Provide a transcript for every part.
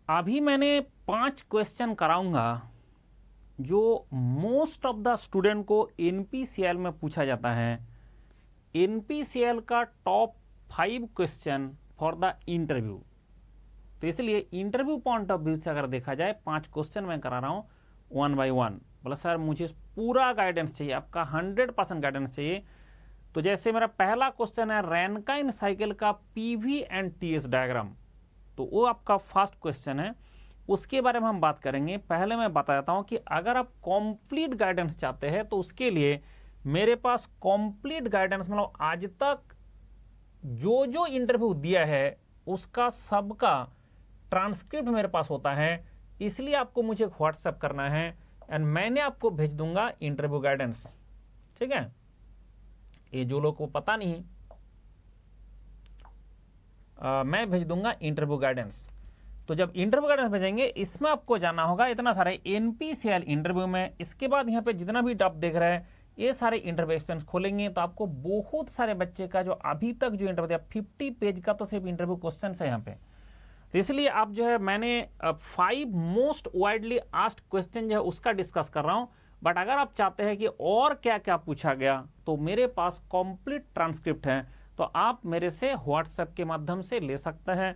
अभी मैंने 5 क्वेश्चन कराऊंगा जो मोस्ट ऑफ द स्टूडेंट को एनपीसीएल में पूछा जाता है। एनपीसीएल का top 5 question for the interview. तो इसलिए इंटरव्यू पॉइंट ऑफ व्यू से अगर देखा जाए 5 क्वेश्चन मैं करा रहा हूँ 1 by 1। बोला सर मुझे पूरा गाइडेंस चाहिए, आपका 100% गाइडेंस चाहिए। तो जैसे मेरा पहला क्वेश्चन है रैनकाइन साइकिल का पीवी एंड टीएस डायग्राम, तो वो आपका फर्स्ट क्वेश्चन है, उसके बारे में हम बात करेंगे। पहले मैं बता देता हूं कि अगर आप कंप्लीट गाइडेंस चाहते हैं तो उसके लिए मेरे पास कंप्लीट गाइडेंस मतलब आज तक जो जो इंटरव्यू दिया है उसका सबका ट्रांसक्रिप्ट मेरे पास होता है। इसलिए आपको मुझे व्हाट्सएप करना है एंड मैंने आपको भेज दूंगा इंटरव्यू गाइडेंस। ठीक है, ये जो लोग को पता नहीं मैं भेज दूंगा इंटरव्यू गाइडेंस। तो जब इंटरव्यू गाइडेंस भेजेंगे इसमें आपको जानना होगा इतना सारे एनपीसीएल इंटरव्यू में। इसके बाद यहाँ पे जितना भी आप देख रहे हैं ये सारे इंटरव्यू एक्सपीरियंस खोलेंगे तो आपको बहुत सारे बच्चे का जो अभी तक जो इंटरव्यू दिया 50 पेज का तो सिर्फ इंटरव्यू क्वेश्चन है यहाँ पे। तो इसलिए आप जो है मैंने 5 मोस्ट वाइडली आस्क्ड क्वेश्चन जो है उसका डिस्कस कर रहा हूं। बट अगर आप चाहते हैं कि और क्या क्या पूछा गया तो मेरे पास कंप्लीट ट्रांसक्रिप्ट है, तो आप मेरे से व्हाट्सएप के माध्यम से ले सकते हैं।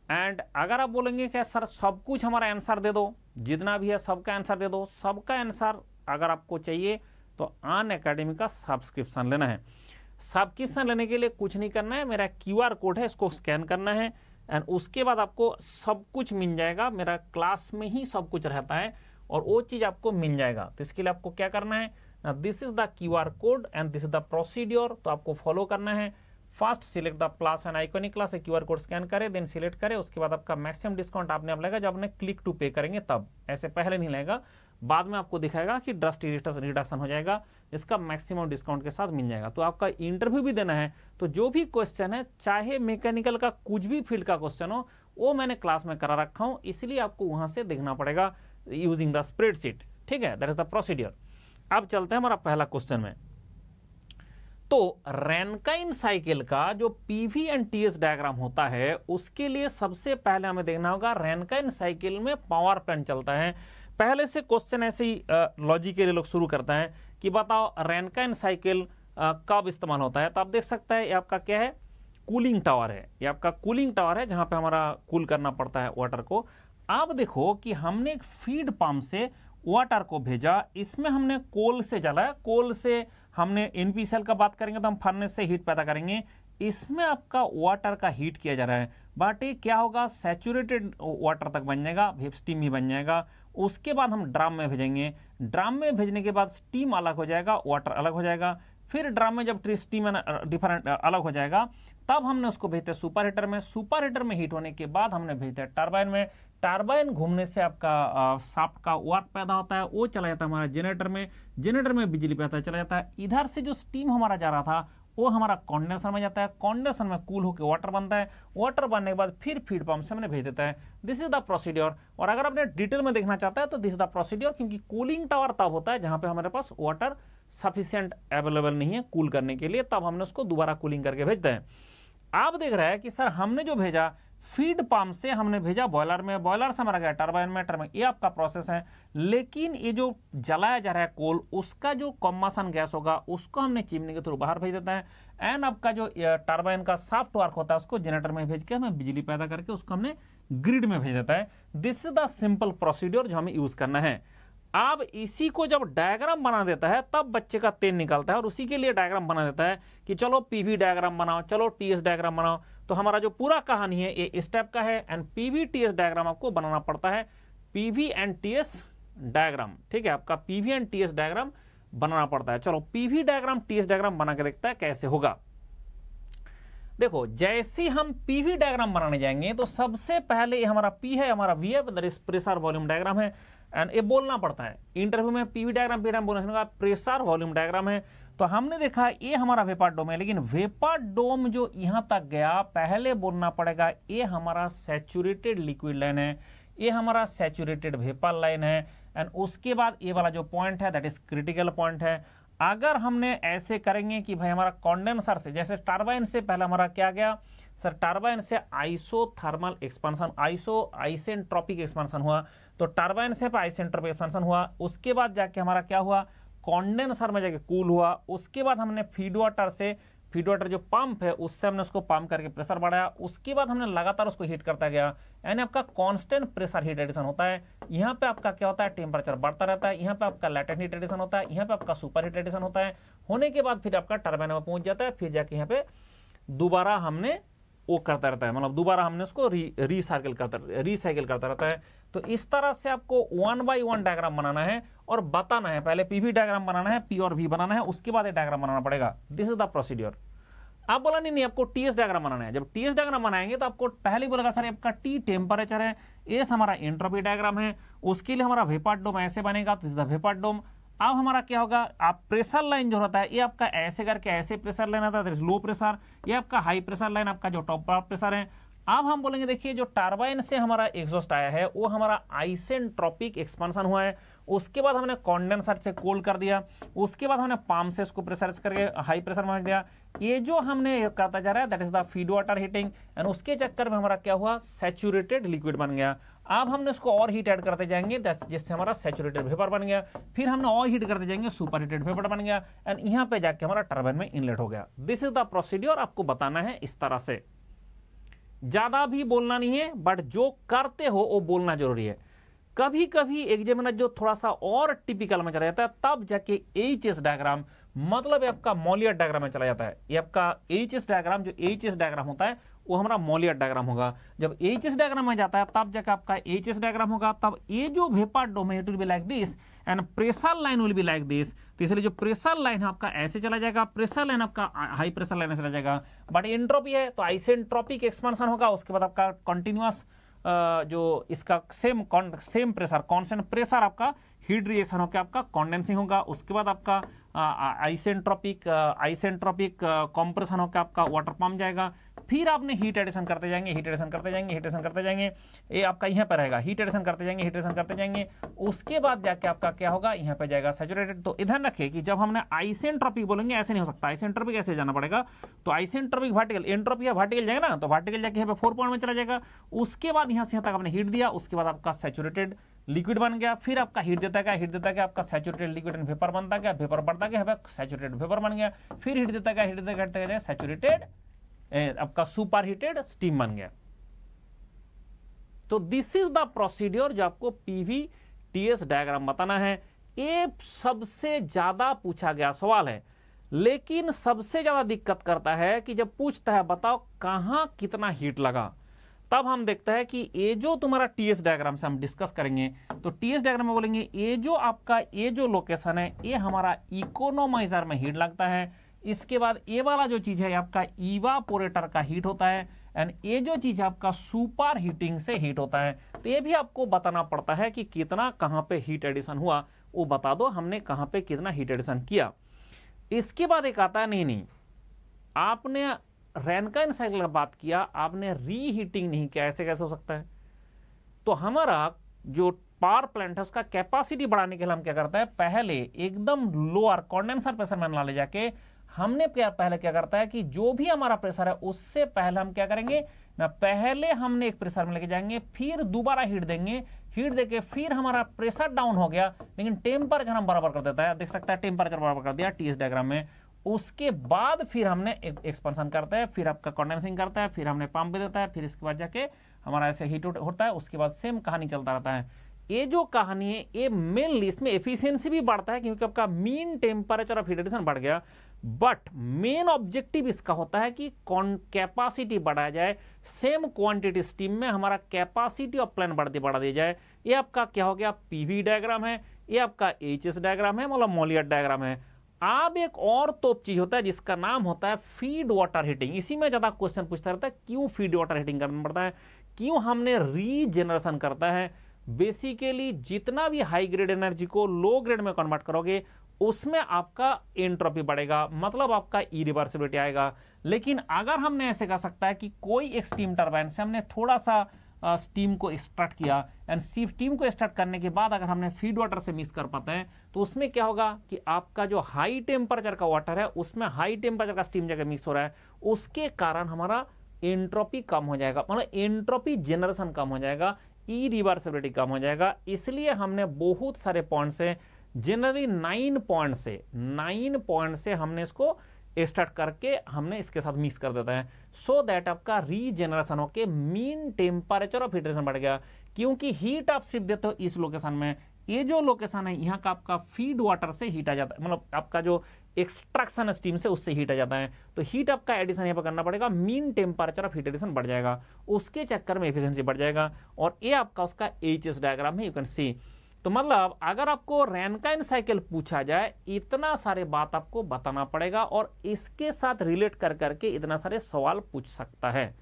एंड अगर आप बोलेंगे कि सर सब कुछ हमारा आंसर दे दो, जितना भी है सबका आंसर दे दो, सबका आंसर अगर आपको चाहिए तो अनअकैडमी का सब्सक्रिप्शन लेना है। सब्सक्रिप्शन लेने के लिए कुछ नहीं करना है, मेरा क्यूआर कोड है इसको स्कैन करना है एंड उसके बाद आपको सब कुछ मिल जाएगा। मेरा क्लास में ही सब कुछ रहता है और वो चीज आपको मिल जाएगा। तो इसके लिए आपको क्या करना है, this is the QR code and this is the procedure. तो आपको फॉलो करना है। First select the class and iconic class, QR code scan करें, देन सिलेक्ट करें। उसके बाद आपका मैक्सिमम डिस्काउंट आपने आप लगेगा जब आपने क्लिक टू पे करेंगे तब, ऐसे पहले नहीं लगेगा। बाद में आपको दिखाएगा कि ड्रस्ट रिडक्शन हो जाएगा, इसका मैक्सिमम डिस्काउंट के साथ मिल जाएगा। तो आपका इंटरव्यू भी देना है तो जो भी क्वेश्चन है चाहे मैकेनिकल का कुछ भी फील्ड का क्वेश्चन हो वो मैंने क्लास में करा रखा हूं, इसलिए आपको वहां से देखना पड़ेगा यूजिंग द स्प्रेडशीट। ठीक है, दैट इज द प्रोसीडियर। अब चलते हैं हमारा पहला क्वेश्चन में। तो रैनकाइन साइकिल का जो पीवी एंड टीएस डायग्राम होता है उसके लिए सबसे पहले हमें देखना होगा रैनकाइन साइकिल में पावर प्लांट चलता है। पहले से क्वेश्चन ऐसे ही लॉजिक के लिए लोग शुरू करता है कि बताओ रैनकाइन साइकिल कब इस्तेमाल होता है। तो आप देख सकते हैं ये आपका क्या है, कूलिंग टावर है। ये आपका कूलिंग टावर है जहां पे हमारा कूल करना पड़ता है वाटर को। आप देखो कि हमने एक फीड पंप से वाटर को भेजा, इसमें हमने कोल से जलाया, कोल से हमने एनपीसीएल का बात करेंगे तो हम फर्नेस से हीट पैदा करेंगे, इसमें आपका वाटर का हीट किया जा रहा है। बट ये क्या होगा, सैचुरेटेड वाटर तक बन जाएगा, स्टीम ही बन जाएगा। उसके बाद हम ड्रम में भेजेंगे, ड्रम में भेजने के बाद स्टीम अलग हो जाएगा, वाटर अलग हो जाएगा। फिर ड्रम में जब स्टीम डिफरेंट अलग हो जाएगा तब हमने उसको भेजते हैं सुपर हीटर में, सुपर हीटर में हीट होने के बाद हमने भेजते हैं टरबाइन में, टरबाइन घूमने से आपका शाफ्ट का वर्क पैदा होता है, वो चला जाता है हमारा जनरेटर में, जनरेटर में बिजली पैदा चला जाता है। इधर से जो स्टीम हमारा जा रहा था वो हमारा कंडेंसर में जाता है, कंडेंसर में कूल होकर वाटर बनता है, वाटर बनने के बाद फिर फीड पंप से हमने भेज देता है। This is the procedure. और अगर आपने डिटेल में देखना चाहता है तो दिस इज द प्रोसीड्योर, क्योंकि कूलिंग टावर तब होता है जहां पे हमारे पास वाटर सफिशिएंट अवेलेबल नहीं है कूल करने के लिए, तब हमने उसको दोबारा कूलिंग करके भेजते हैं। आप देख रहे हैं कि सर हमने जो भेजा फीड पंप से हमने भेजा बॉयलर में, बॉयलर से हमारा गया टरबाइन में, टरबाइन, ये आपका प्रोसेस है। लेकिन ये जो जलाया जा रहा है कोल, उसका जो कॉम्बसन गैस होगा उसको हमने चिमनी के थ्रू बाहर भेज देता है एंड आपका जो टरबाइन का सॉफ्ट वर्क होता है उसको जनरेटर में भेज के हमें बिजली पैदा करके उसको हमने ग्रिड में भेज देता है। This is the simple procedure जो हमें यूज करना है। अब इसी को जब डायग्राम बना देता है तब बच्चे का तेल निकलता है और उसी के लिए डायग्राम बना देता है कि चलो पीवी डायग्राम बनाओ, चलो टीएस डायग्राम बनाओ। तो हमारा जो पूरा कहानी है ये स्टेप का है एंड पीवी टीएस डायग्राम आपको बनाना पड़ता है, पीवी एंड टीएस डायग्राम। ठीक है, आपका पीवी एंड टीएस डायग्राम बनाना पड़ता है। चलो पीवी डायग्राम टीएस डायग्राम बना के देखता है कैसे होगा। देखो जैसे हम पीवी डायग्राम बनाने जाएंगे तो सबसे पहले ये हमारा पी है, हमारा वी है, प्रेशर वॉल्यूम डायग्राम है एंड ये बोलना पड़ता है इंटरव्यू में पीवी डायग्राम बोलने का प्रेशर वॉल्यूम डायग्राम है। तो हमने देखा ये हमारा वेपर डोम है, लेकिन वेपर डोम जो यहां तक गया पहले बोलना पड़ेगा ये हमारा सैचुरेटेड लिक्विड लाइन है, ये हमारा सैचुरेटेड वेपर लाइन है एंड उसके बाद ये वाला जो पॉइंट है दैट इज क्रिटिकल पॉइंट है। अगर हमने ऐसे करेंगे कि भाई हमारा कंडेंसर से, जैसे टरबाइन से पहले हमारा क्या गया सर, टरबाइन से आइसोथर्मल एक्सपेंशन, आइसेंट्रोपिक एक्सपेंशन हुआ, तो टरबाइन से आइसेंट्रोपिक एक्सपेंशन हुआ, उसके बाद जाके हमारा क्या हुआ, कंडेंसर में जाके कूल हुआ, उसके बाद हमने फीड वाटर से, फीड वाटर जो पंप है उससे हमने उसको पंप करके प्रेशर बढ़ाया, उसके बाद हमने लगातार उसको हीट करता गया, यानी आपका कांस्टेंट प्रेशर हीट एडिशन होता है। यहाँ पे आपका क्या होता है, टेम्परेचर बढ़ता रहता है, यहाँ पे आपका लैटेंट हीट एडिशन होता है, यहाँ पे आपका सुपर हीट एडिशन होता है, होने के बाद फिर आपका टरबाइन में पहुंच जाता है, फिर जाके यहाँ पे दोबारा हमने वो करता रहता है, मतलब दोबारा हमने उसको रिसाइकिल करता रहता है। तो इस तरह से आपको 1 by 1 डायग्राम बनाना है और बताना है, पहले पीवी डायग्राम बनाना है, पी और वी बनाना है, उसके बाद ये डायग्राम बनाना पड़ेगा। This is the procedure. आप बोला नहीं आपको टीएस डायग्राम बनाना है। जब टीएस डायग्राम बनाएंगे तो आपको पहले बोलेगा सर आपका टी टेम्परेचर है, एस हमारा एंट्रोपी डायग्राम है, उसके लिए हमारा वेपर डोम ऐसे बनेगा, तो इज द वेपर डोम। अब हमारा क्या होगा, आप प्रेशर लाइन जो होता है ये आपका ऐसे करके ऐसे प्रेशर लाइन आता है, लो प्रेशर, ये आपका हाई प्रेशर लाइन, आपका जो टॉप प्रेशर है। अब हम बोलेंगे देखिए जो टरबाइन से हमारा एग्जॉस्ट आया है वो हमारा आइसेंट्रोपिक एक्सपेंशन हुआ है, उसके बाद हमने कंडेंसर से कोल कर दिया, उसके बाद हमने पंप से इसको प्रेशराइज करके हाई प्रेशर में रख दिया। ये जो हमने करता जा रहा है that is the feed water heating, and उसके चक्कर में हमारा क्या हुआ, सैचुरेटेड लिक्विड बन गया। अब हमने इसको और हीट ऐड करते जाएंगे जिससे हमारा सैचुरेटेड वेपर बन गया, फिर हमने और हीट करते जाएंगे, सुपर हीटेड वेपर बन गया, एंड यहाँ पे जाके हमारा टरबाइन में इनलेट हो गया। दिस इज द प्रोसीड्योर, आपको बताना है इस तरह से, ज्यादा भी बोलना नहीं है, बट जो करते हो वो बोलना जरूरी है। कभी कभी एग्जामिनर जो थोड़ा सा और टिपिकल में चला जाता है तब जाके एचएस डायग्राम, मतलब ये आपका मॉलियर डायग्राम में चला जाता है। ये आपका एचएस डायग्राम, जो एचएस डायग्राम होता है वो हमारा मॉलियर डायग्राम होगा। जब एचएस डायग्राम में जाता है तब जाके आपका एचएस डायग्राम होगा, तब ये जो वेपर डोम है it will be like this and pressure line will be like this. तो इसलिए जो प्रेशर लाइन है आपका ऐसे चला जाएगा, प्रेशर लाइन आपका हाई प्रेशर लाइन चला जाएगा, बट एंट्रोपी है तो आइसेंट्रोपिक एक्सपेंशन होगा, उसके बाद आपका कंटिन्यूअस जो इसका सेम प्रेशर, कांस्टेंट प्रेशर आपका हीट रिएक्शन होकर आपका कंडेंसिंग होगा, उसके बाद आपका आइसेंट्रोपिक कंप्रेशन होकर आपका वाटर पंप जाएगा, फिर आपने हीट एडिशन करते जाएंगे, हीट एडिशन करते जाएंगे, हीट एडिशन करते जाएंगे, ये आपका यहाँ पर रहेगा, हीट एडिशन करते जाएंगे, हीट एडिशन करते जाएंगे, उसके बाद जाके आपका क्या होगा, यहाँ पे जाएगा सैचुरेटेड। तो ध्यान रखिए कि जब हमने आइसेंट्रोपिक बोलेंगे ऐसे नहीं हो सकता, आइसेंट्रोपिक ऐसे जाना पड़ेगा। तो आइसेंट्रोपिक वर्टिकल, एंट्रोपी वर्टिकल जाएगा ना, तो वर्टिकल जाके यहाँ पे 4 पॉइंट में चला जाएगा, उसके बाद यहाँ से यहाँ तक आपने हीट दिया, उसके बाद आपका सैचुरेटेड लिक्विड बन गया, फिर आपका हीट देता गया आपका सैचुरेटेड लिक्विड एंड वेपर बनता गया, वेपर बढ़ता गया, यहाँ पे सैचुरेटेड वेपर बन गया, फिर हीट देता गया सैचुरेटेड आपका सुपर हीटेड स्टीम बन गया। तो दिस इज द प्रोसीड्योर जो आपको पीवीटीएस डायग्राम बताना है। ये सबसे ज्यादा पूछा गया सवाल है, लेकिन सबसे ज्यादा दिक्कत करता है कि जब पूछता है बताओ कहां कितना हीट लगा, तब हम देखते हैं कि ये जो तुम्हारा टीएस डायग्राम से हम डिस्कस करेंगे, तो टीएस डायग्राम में बोलेंगे ये जो आपका ये जो लोकेशन है ये हमारा इकोनोमाइजर में हीट लगता है, इसके बाद ये वाला जो चीज है आपका इवापोरेटर का हीट होता है, एंड ये जो चीज आपका सुपर हीटिंग से हीट होता है। तो ये भी आपको बताना पड़ता है कि कितना कहां पे हीट एडिशन हुआ, वो बता दो हमने कहां पे कितना हीट एडिशन किया। इसके बाद एक आता है नहीं आपने रैनकाइन साइकिल का बात किया, आपने रीहीटिंग नहीं किया, ऐसे कैसे हो सकता है। तो हमारा जो पावर प्लांट है उसका कैपेसिटी बढ़ाने के लिए हम क्या करते हैं, पहले एकदम लोअर कंडेंसर प्रेशर में ना ले जाके हमने पहले क्या करता है कि जो भी हमारा प्रेशर है उससे पहले हम क्या करेंगे ना, पहले हमने एक प्रेशर में लेके जाएंगे, फिर दोबारा हीट देंगे, हीट देके फिर हमारा प्रेशर डाउन हो गया, लेकिन टेम्परेचर हम बराबर कर देता है, देख सकता है टेम्परेचर बराबर कर दिया टीएस डायग्राम में। उसके बाद फिर हमने एक्सपेंशन करता है, फिर आपका कंडेंसिंग करता है, फिर हमने पंप भी देता है, फिर इसके बाद जाके हमारा ऐसे हीट होता है, उसके बाद सेम कहानी चलता रहता है। ये जो कहानी है ये मेनली इसमें एफिशिएंसी भी बढ़ता है क्योंकि आपका mean temperature of heat addition बढ़ गया, बट मेन ऑब्जेक्टिव इसका होता है कि कैपेसिटी बढ़ाया जाए, सेम क्वांटिटी स्टीम में हमारा कैपेसिटी ऑफ प्लांट बढ़ा दी जाए। ये आपका क्या हो गया, पीवी डायग्राम है, ये आपका एचएस डायग्राम है, मतलब मॉलियर डायग्राम है। अब एक और तोप चीज होता है जिसका नाम होता है फीड वाटर हीटिंग। इसी में ज्यादा क्वेश्चन पूछता रहता है, क्यों फीड वाटर हीटिंग करना पड़ता है, क्यों हमने रीजेनरेशन करता है। बेसिकली जितना भी हाई ग्रेड एनर्जी को लो ग्रेड में कन्वर्ट करोगे उसमें आपका एंट्रोपी बढ़ेगा, मतलब आपका इरिवर्सिबिलिटी आएगा। लेकिन अगर हमने ऐसे कर सकता है कि कोई एक स्टीम टरबाइन से हमने थोड़ा सा स्टीम को एक्सट्रैक्ट किया, एंड स्टीम को एक्सट्रैक्ट करने के बाद अगर हमने फीड वाटर से मिक्स कर पाते हैं तो उसमें क्या होगा कि आपका जो हाई टेम्परेचर का वाटर है उसमें हाई टेम्परेचर का स्टीम जगह मिक्स हो रहा है, उसके कारण हमारा एंट्रोपी कम हो जाएगा, मतलब एंट्रोपी जनरेशन कम हो जाएगा, इरिवर्सिबिलिटी कम हो जाएगा। इसलिए हमने बहुत सारे पॉइंट से, जनरली 9 पॉइंट से हमने इसको स्टार्ट करके हमने इसके साथ मिक्स कर देता है, सो दैट आपका रीजनरेशन होके मीन टेम्परेचर ऑफ हीटरेशन बढ़ गया। क्योंकि हीट आप सिर्फ देते हो इस लोकेशन में, ये जो लोकेशन है यहाँ का आपका फीड वाटर से हीट आ जाता है, मतलब आपका जो एक्सट्रैक्शन स्टीम से उससे हीट आ जाता है, तो हीट आपका एडिशन यहाँ पर करना पड़ेगा, mean temperature of heat addition बढ़ जाएगा, उसके चक्कर में एफिशिएंसी बढ़ जाएगा। और ये आपका उसका एचएस डायग्राम है, यू कैन सी। तो मतलब अगर आपको रैनकाइन साइकिल पूछा जाए, इतना सारे बात आपको बताना पड़ेगा और इसके साथ रिलेट कर करके इतना सारे सवाल पूछ सकता है,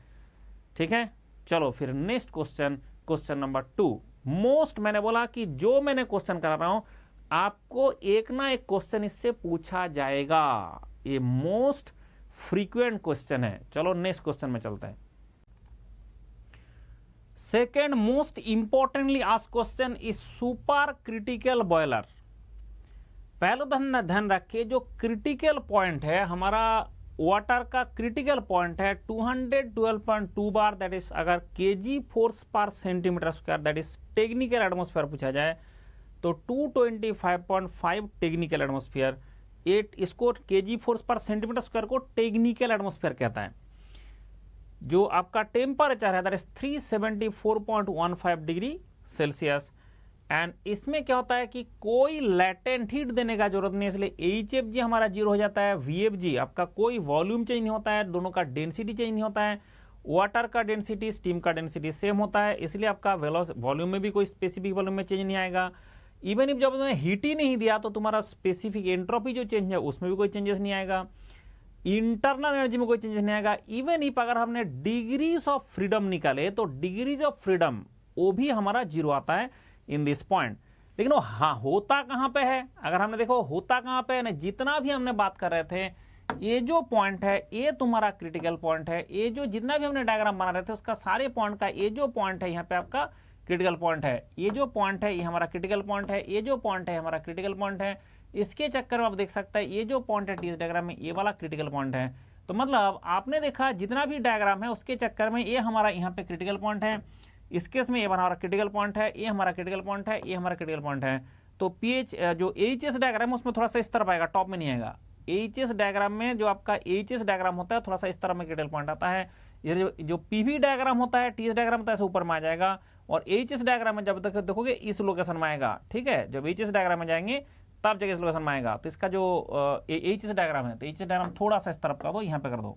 ठीक है। चलो फिर next question, question number 2। Most, मैंने बोला कि जो मैंने क्वेश्चन करा रहा हूं आपको एक ना एक क्वेश्चन इससे पूछा जाएगा, ये मोस्ट फ्रीक्वेंट क्वेश्चन है। चलो नेक्स्ट क्वेश्चन में चलते हैं। Second most importantly asked question is super critical boiler. पहले ध्यान रखिए, जो क्रिटिकल पॉइंट है हमारा वाटर का क्रिटिकल पॉइंट है 212.2 बार, दैट इज अगर केजी फोर्स पर centimetre square, that is technical atmosphere पूछा जाए तो 225.5 टेक्निकल एटमॉस्फेयर, 8 इसको केजी फोर्स पर सेंटीमीटर स्क्वायर को टेक्निकल एटमॉस्फेयर कहता है। जो आपका टेम्परेचर है that is 374.15 degree Celsius, and इसमें क्या होता है कि कोई लैटेंट हीट देने का जरूरत नहीं है, इसलिए एचएफजी हमारा 0 हो जाता है, वीएफजी आपका कोई वॉल्यूम चेंज नहीं होता है, दोनों का डेंसिटी चेंज नहीं होता है, वाटर का डेंसिटी स्टीम का डेंसिटी सेम होता है, इसलिए आपका वॉल्यूम में भी कोई स्पेसिफिक वॉल्यूम में चेंज नहीं आएगा। इवन इफ जब तुम्हें हीट ही नहीं दिया तो तुम्हारा स्पेसिफिक एंट्रोपी जो चेंज है उसमें भी कोई चेंजेस नहीं आएगा, इंटरनल एनर्जी में कोई चेंजेस नहीं आएगा। इवन इफ अगर हमने डिग्रीज ऑफ फ्रीडम निकाले तो डिग्रीज ऑफ फ्रीडम वो भी हमारा 0 आता है इन दिस पॉइंट। लेकिन वो हाँ होता कहां पे है, अगर हमने देखो होता कहां पे है ना, जितना भी हमने बात कर रहे थे, ये जो पॉइंट है ये तुम्हारा क्रिटिकल पॉइंट है, ये जो जितना भी हमने डायग्राम बना रहे थे उसका सारे पॉइंट का ये जो पॉइंट है यहाँ पे आपका क्रिटिकल पॉइंट है, ये जो पॉइंट है ये हमारा क्रिटिकल पॉइंट है, ये जो पॉइंट है हमारा क्रिटिकल पॉइंट है। इसके चक्कर में आप देख सकते हैं ये जो पॉइंट है टीएस डायग्राम में ये वाला क्रिटिकल पॉइंट है। तो मतलब आपने देखा जितना भी डायग्राम है उसके चक्कर में ये हमारा यहाँ पे क्रिटिकल पॉइंट है, इस केस में ये हमारा क्रिटिकल पॉइंट है, ये हमारा क्रिटिकल पॉइंट है, ये हमारा क्रिटिकल पॉइंट है। तो पीएच जो एचएस डायग्राम है उसमें थोड़ा सा इस तरफ आएगा, टॉप में नहीं आएगा। एचएस डायग्राम में जो आपका एचएस डायग्राम होता है थोड़ा सा इस तरह में क्रिटिकल पॉइंट आता है। ये जो पीवी डायग्राम होता है, टीएस डायग्राम होता है ऐसे ऊपर में आ जाएगा, और एचएस डायग्राम में जब तक देखोगे इस लोकेशन में आएगा, ठीक है। जब एचएस डायग्राम में जाएंगे तब जगह इस लोकेशन में आएगा। तो इसका जो एचएस डायग्राम है, तो एचएस डायग्राम थोड़ा सा इस तरफ कर दो, यहाँ पे कर दो।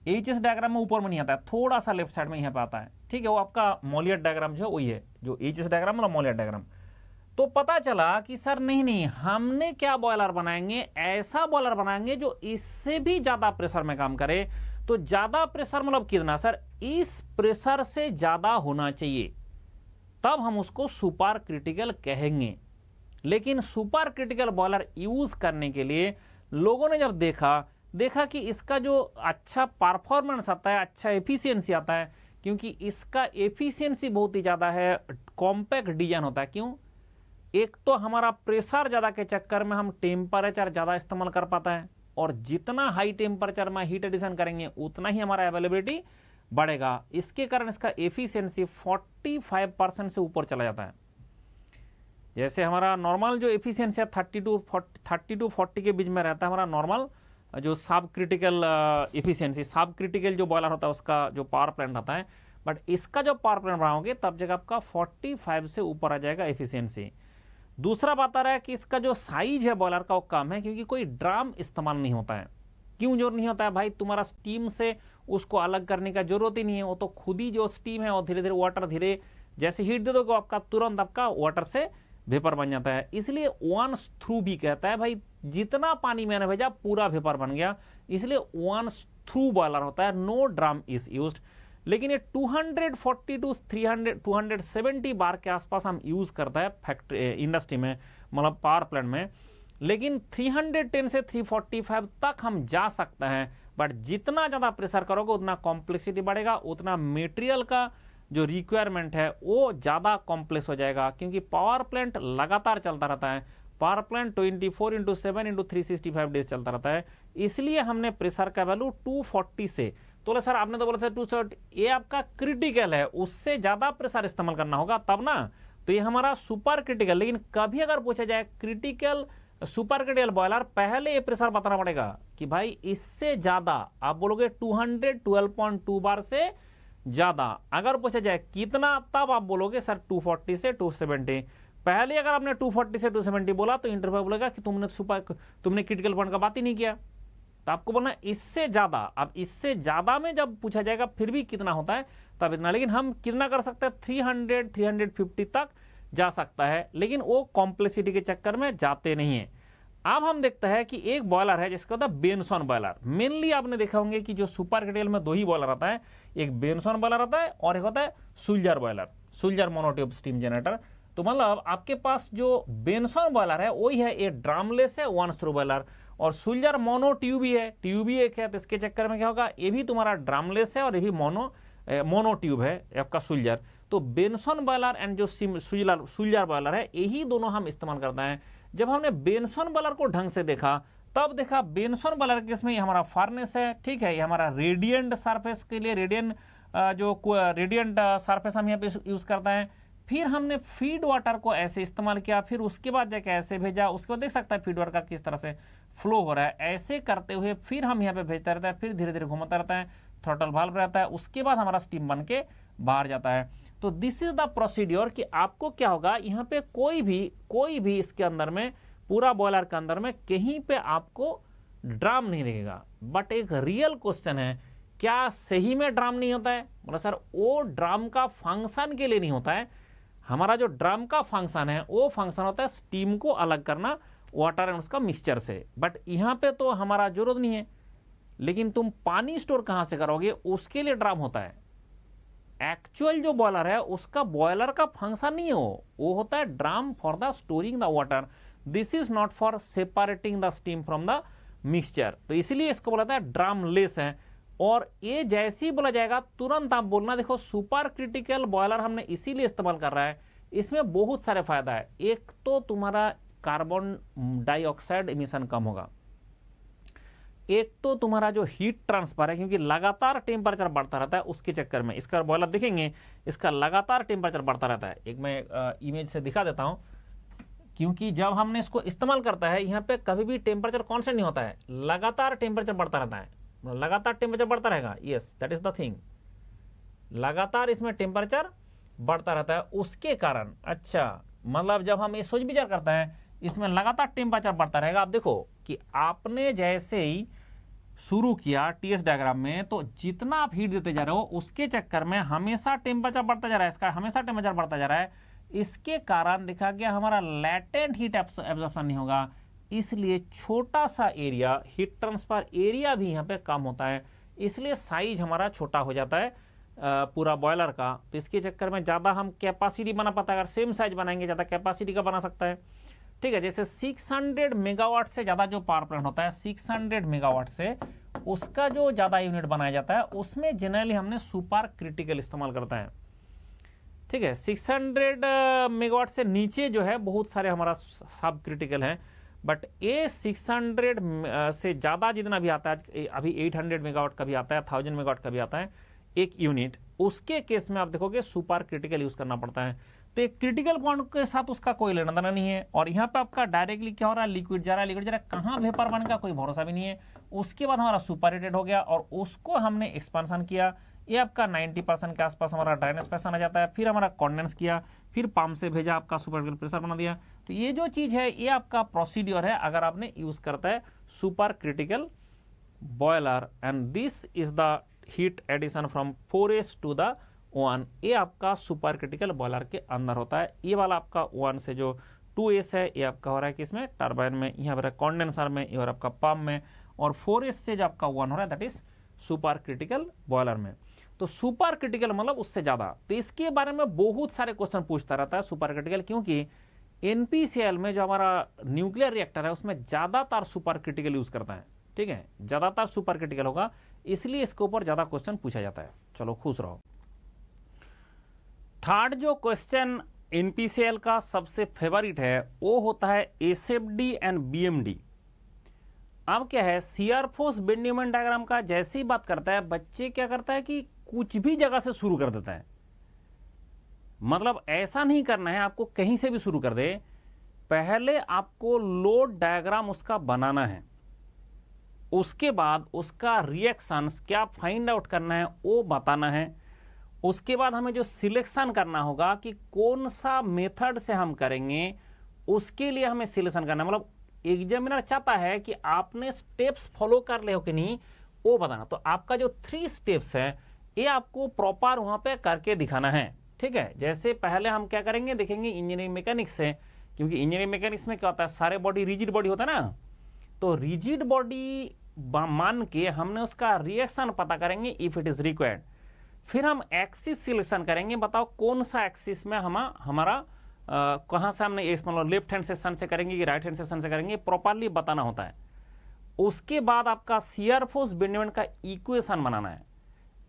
एचएस डायग्राम में ऊपर में नहीं आता है, थोड़ा सा लेफ्ट साइड में यहाँ पे आता है, ठीक है। वो आपका मोलियट डायग्राम जो वही है, जो एचएस डायग्राम मतलब मोलियट डायग्राम। तो पता चला कि सर नहीं हमने क्या बॉयलर बनाएंगे, ऐसा बॉयलर बनाएंगे जो इससे भी ज्यादा प्रेशर में काम करे। तो ज्यादा प्रेशर मतलब कितना सर, इस प्रेशर से ज्यादा होना चाहिए, तब हम उसको सुपर क्रिटिकल कहेंगे। लेकिन सुपर क्रिटिकल बॉयलर यूज करने के लिए लोगों ने जब देखा कि इसका जो अच्छा परफॉर्मेंस आता है, अच्छा एफिशिएंसी आता है, क्योंकि इसका एफिशिएंसी बहुत ही ज्यादा है, कॉम्पैक्ट डिजाइन होता है। क्यों? एक तो हमारा प्रेशर ज्यादा के चक्कर में हम टेम्परेचर ज्यादा इस्तेमाल कर पाता है, और जितना हाई टेम्परेचर में हीट एडिशन करेंगे उतना ही हमारा अवेलेबिलिटी बढ़ेगा। इसके कारण इसका एफिशिएंसी 45% से ऊपर चला जाता है। जैसे हमारा नॉर्मल जो एफिशिएंसी है 30 to 40 के बीच में रहता है हमारा नॉर्मल जो सब क्रिटिकल एफिशिएंसी, सब क्रिटिकल जो बॉयलर होता है उसका जो पावर प्लांट होता है। बट इसका जो पावर प्लांट बनाओगे तब जगह आपका 45 से ऊपर आ जाएगा एफिशिएंसी। दूसरा बात आ रहा है कि इसका जो साइज है बॉयलर का वो कम है, क्योंकि कोई ड्राम इस्तेमाल नहीं होता है। क्यों जरूर नहीं होता है भाई, तुम्हारा स्टीम से उसको अलग करने का जरूरत ही नहीं है, वो तो खुद ही जो स्टीम है वो धीरे धीरे वाटर धीरे जैसे हीट दे दोगे आपका तुरंत आपका वाटर से वेपर बन जाता है। इसलिए वन थ्रू भी कहता है, भाई जितना पानी मैंने भेजा पूरा वेपर बन गया, इसलिए वन थ्रू बॉयलर होता है, नो ड्राम इज यूज्ड। लेकिन ये 240 to 270 बार के आसपास हम यूज करता है फैक्ट्री इंडस्ट्री में, मतलब पावर प्लांट में। लेकिन 310 से 345 तक हम जा सकते हैं। बट जितना ज्यादा प्रेशर करोगे उतना कॉम्प्लेक्सिटी बढ़ेगा, उतना मेटेरियल का जो रिक्वायरमेंट है वो ज़्यादा कॉम्प्लेक्स हो जाएगा, क्योंकि पावर प्लांट लगातार चलता रहता है। पावर प्लांट 24x7x365 डेज चलता रहता है, इसलिए हमने प्रेशर का वैल्यू 240 से, तो सर आपने तो बोला था 230, ये आपका क्रिटिकल है, उससे ज़्यादा प्रेशर इस्तेमाल करना होगा तब ना, तो ये हमारा सुपर क्रिटिकल। लेकिन कभी अगर पूछा जाए क्रिटिकल सुपर क्रिटिकल बॉयलर, पहले ये प्रेशर बताना पड़ेगा कि भाई इससे ज़्यादा, आप बोलोगे 212.2 बार से ज़्यादा। अगर पूछा जाए कितना, तब आप बोलोगे सर 240 से 270। पहले अगर आपने 240 से 270 बोला तो इंटरव्यू बोलेगा कि तुमने क्रिटिकल पॉइंट का बात ही नहीं किया, तो आपको बोलना इससे ज्यादा। अब इससे ज्यादा में जब पूछा जाएगा फिर भी कितना होता है, तब इतना। लेकिन हम कितना कर सकते हैं, 300 350 तक जा सकता है, लेकिन वो कॉम्प्लेक्सिटी के चक्कर में जाते नहीं है। अब हम देखते हैं कि एक बॉयलर है जिसका होता है बेनसॉन बॉयलर। मेनली आपने देखा होंगे कि जो सुपर क्रिटिकल में दो ही बॉयलर आता है, एक बेनसॉन बॉयलर आता है और एक होता है सुलजर बॉयलर, सुलजर मोनोट्यूब स्टीम जनरेटर। तो मतलब आपके पास जो बेनसॉन बॉयलर है वही है, ये ड्रामलेस है, वन स्क्रू बॉयलर। और सुलजर मोनो ट्यूब ही है, ट्यूब ही एक है, तो इसके चक्कर में क्या होगा, ये भी तुम्हारा ड्रामलेस है और ये भी मोनो ट्यूब है आपका सुलजर। तो बेनसॉन बॉयलर एंड जो सुलजर बॉयलर है, यही दोनों हम इस्तेमाल करते हैं। जब हमने बेनसॉन बॉयलर को ढंग से देखा, तब देखा बेनसॉन बॉयलर के इसमें हमारा फार्नेस है, ठीक है, ये हमारा रेडिएंट सरफेस के लिए रेडिएंट सरफेस हम यहाँ पे यूज करते हैं। फिर हमने फीड वाटर को ऐसे इस्तेमाल किया, फिर उसके बाद जाके ऐसे भेजा, उसके बाद देख सकता है फीड वाटर का किस तरह से फ्लो हो रहा है। ऐसे करते हुए फिर हम यहाँ पे भेजता रहता है, फिर धीरे धीरे घुमाता रहता है, थ्रॉटल वाल्व रहता है, उसके बाद हमारा स्टीम बन के बाहर जाता है। तो दिस इज द प्रोसीड्योर कि आपको क्या होगा, यहाँ पे कोई भी इसके अंदर में, पूरा बॉयलर के अंदर में कहीं पे आपको ड्राम नहीं रहेगा। बट एक रियल क्वेश्चन है, क्या सही में ड्राम नहीं होता है? बोला सर वो ड्राम का फंक्शन के लिए नहीं होता है, हमारा जो ड्रम का फंक्शन है वो फंक्शन होता है स्टीम को अलग करना वाटर एंड उसका मिक्सचर से। बट यहाँ पे तो हमारा जरूरत नहीं है। लेकिन तुम पानी स्टोर कहां से करोगे, उसके लिए ड्रम होता है। एक्चुअल जो बॉयलर है उसका बॉयलर का फंक्शन नहीं है, वो होता है drum for the storing the water, this is not for separating the steam from the mixture. तो इसीलिए इसको बोला था ड्रम लेस है। और ये जैसे ही बोला जाएगा तुरंत आप बोलना, देखो सुपर क्रिटिकल बॉयलर हमने इसीलिए इस्तेमाल कर रहा है, इसमें बहुत सारे फायदा है। एक तो तुम्हारा कार्बन डाइऑक्साइड इमिशन कम होगा, एक तो तुम्हारा जो हीट ट्रांसफर है, क्योंकि लगातार टेम्परेचर बढ़ता रहता है, उसके चक्कर में इसका बॉयलर देखेंगे इसका लगातार टेम्परेचर बढ़ता रहता है। एक मैं इमेज से दिखा देता हूं, क्योंकि जब हमने इसको इस्तेमाल करता है यहाँ पे कभी भी टेम्परेचर कॉन्स्टेंट नहीं होता है, लगातार टेम्परेचर बढ़ता रहता है, लगातार टेम्परेचर बढ़ता रहेगा। Yes, that is the thing, लगातार इसमें टेम्परेचर बढ़ता रहता है। उसके कारण अच्छा, मतलब जब हम ये सोच विचार करते हैं इसमें लगातार टेम्परेचर बढ़ता रहेगा। आप देखो कि आपने जैसे ही शुरू किया टीएस डायग्राम में, तो जितना आप हीट देते जा रहे हो उसके चक्कर में हमेशा टेम्परेचर बढ़ता जा रहा है, इसका हमेशा टेम्परेचर बढ़ता जा रहा है। इसके कारण देखा गया हमारा लैटेंट हीट एब्जॉर्प्शन नहीं होगा, इसलिए छोटा सा एरिया, हीट ट्रांसफर एरिया भी यहाँ पे कम होता है, इसलिए साइज हमारा छोटा हो जाता है पूरा बॉयलर का। तो इसके चक्कर में ज़्यादा हम कैपेसिटी बना पाता है, अगर सेम साइज बनाएंगे ज़्यादा कैपेसिटी का बना सकता है, ठीक है। जैसे 600 मेगावाट से ज़्यादा जो पावर प्लांट होता है, 600 मेगावाट से उसका जो ज़्यादा यूनिट बनाया जाता है, उसमें जनरली हमने सुपर क्रिटिकल इस्तेमाल करता है, ठीक है। 600 मेगावाट से नीचे जो है बहुत सारे हमारा सब क्रिटिकल हैं, बट ये 600 से ज़्यादा जितना भी आता है, अभी 800 मेगावाट का भी आता है, 1000 मेगावाट का भी आता है एक यूनिट, उसके केस में आप देखोगे सुपर क्रिटिकल यूज करना पड़ता है। तो एक क्रिटिकल पॉइंट के साथ उसका कोई लेना देना नहीं है। और यहाँ पे आपका डायरेक्टली क्या हो रहा है, लिक्विड जा रहा है, लिक्विड जा रहा है, कहाँ वेपर बनेगा कोई भरोसा भी नहीं है। उसके बाद हमारा सुपर हीटेड हो गया और उसको हमने एक्सपांशन किया, ये आपका 90% के आसपास हमारा ड्राइनेस प्रेशर आ जाता है, फिर हमारा कॉन्डेंस किया, फिर पंप से भेजा, आपका सुपर क्रिटिकल प्रेशर बना दिया। तो ये जो चीज है ये आपका प्रोसीड्योर है अगर आपने यूज करता है super critical boiler. And this is the heat addition from 4s to the 1, ये आपका सुपर क्रिटिकल बॉयलर के अंदर होता है। ये वाला आपका 1 से जो 2s है ये आपका हो रहा है किसमें, टर्बाइन में, यहाँ पर कॉन्डेंसर में, ये और आपका पंप में, और 4s से जो आपका 1 हो रहा है that is super critical boiler में। तो सुपर क्रिटिकल मतलब उससे ज्यादा। तो इसके बारे में बहुत सारे क्वेश्चन पूछता रहता है सुपर क्रिटिकल, क्योंकि एनपीसीएल में जो हमारा न्यूक्लियर रिएक्टर है उसमें ज्यादातर सुपर क्रिटिकल यूज करता है, ठीक है, ज्यादातर सुपर क्रिटिकल होगा, इसलिए इसके ऊपर ज्यादा क्वेश्चन पूछा जाता है। चलो खुश रहो। थर्ड जो क्वेश्चन एनपीसीएल का सबसे फेवरेट है वो होता है एसएफडी एंड बीएमडी। अब क्या है, shear force bending moment diagram का जैसे ही बात करता है बच्चे क्या करता है कि कुछ भी जगह से शुरू कर देता है। मतलब ऐसा नहीं करना है आपको कहीं से भी शुरू कर दे, पहले आपको लोड डायग्राम उसका बनाना है, उसके बाद उसका रिएक्शंस क्या फाइंड आउट करना है वो बताना है। उसके बाद हमें जो सिलेक्शन करना होगा कि कौन सा मेथड से हम करेंगे, उसके लिए हमें सिलेक्शन करना है। मतलब एग्जामिनर चाहता है कि आपने स्टेप्स फॉलो कर ले हो कि नहीं वो बताना। तो आपका जो 3 स्टेप्स है ये आपको प्रॉपर वहां पे करके दिखाना है। ठीक है, जैसे पहले हम क्या करेंगे देखेंगे इंजीनियरिंग मैकेनिक्स से, क्योंकि इंजीनियरिंग मैकेनिक्स में क्या होता है, सारे बॉडी रिजिड बॉडी होता है ना, तो रिजिड बॉडी मान के हमने उसका रिएक्शन पता करेंगे इफ इट इज रिक्वायर्ड। फिर हम एक्सिस सिलेक्शन करेंगे, बताओ कौन सा एक्सिस में हमारा कहां से हमने मतलब लेफ्ट हैंड सेक्शन से करेंगे कि राइट हैंड सेक्शन से करेंगे, प्रॉपरली बताना होता है। उसके बाद आपका शियर फोर्स बेंडिंग मोमेंट का इक्वेशन बनाना है।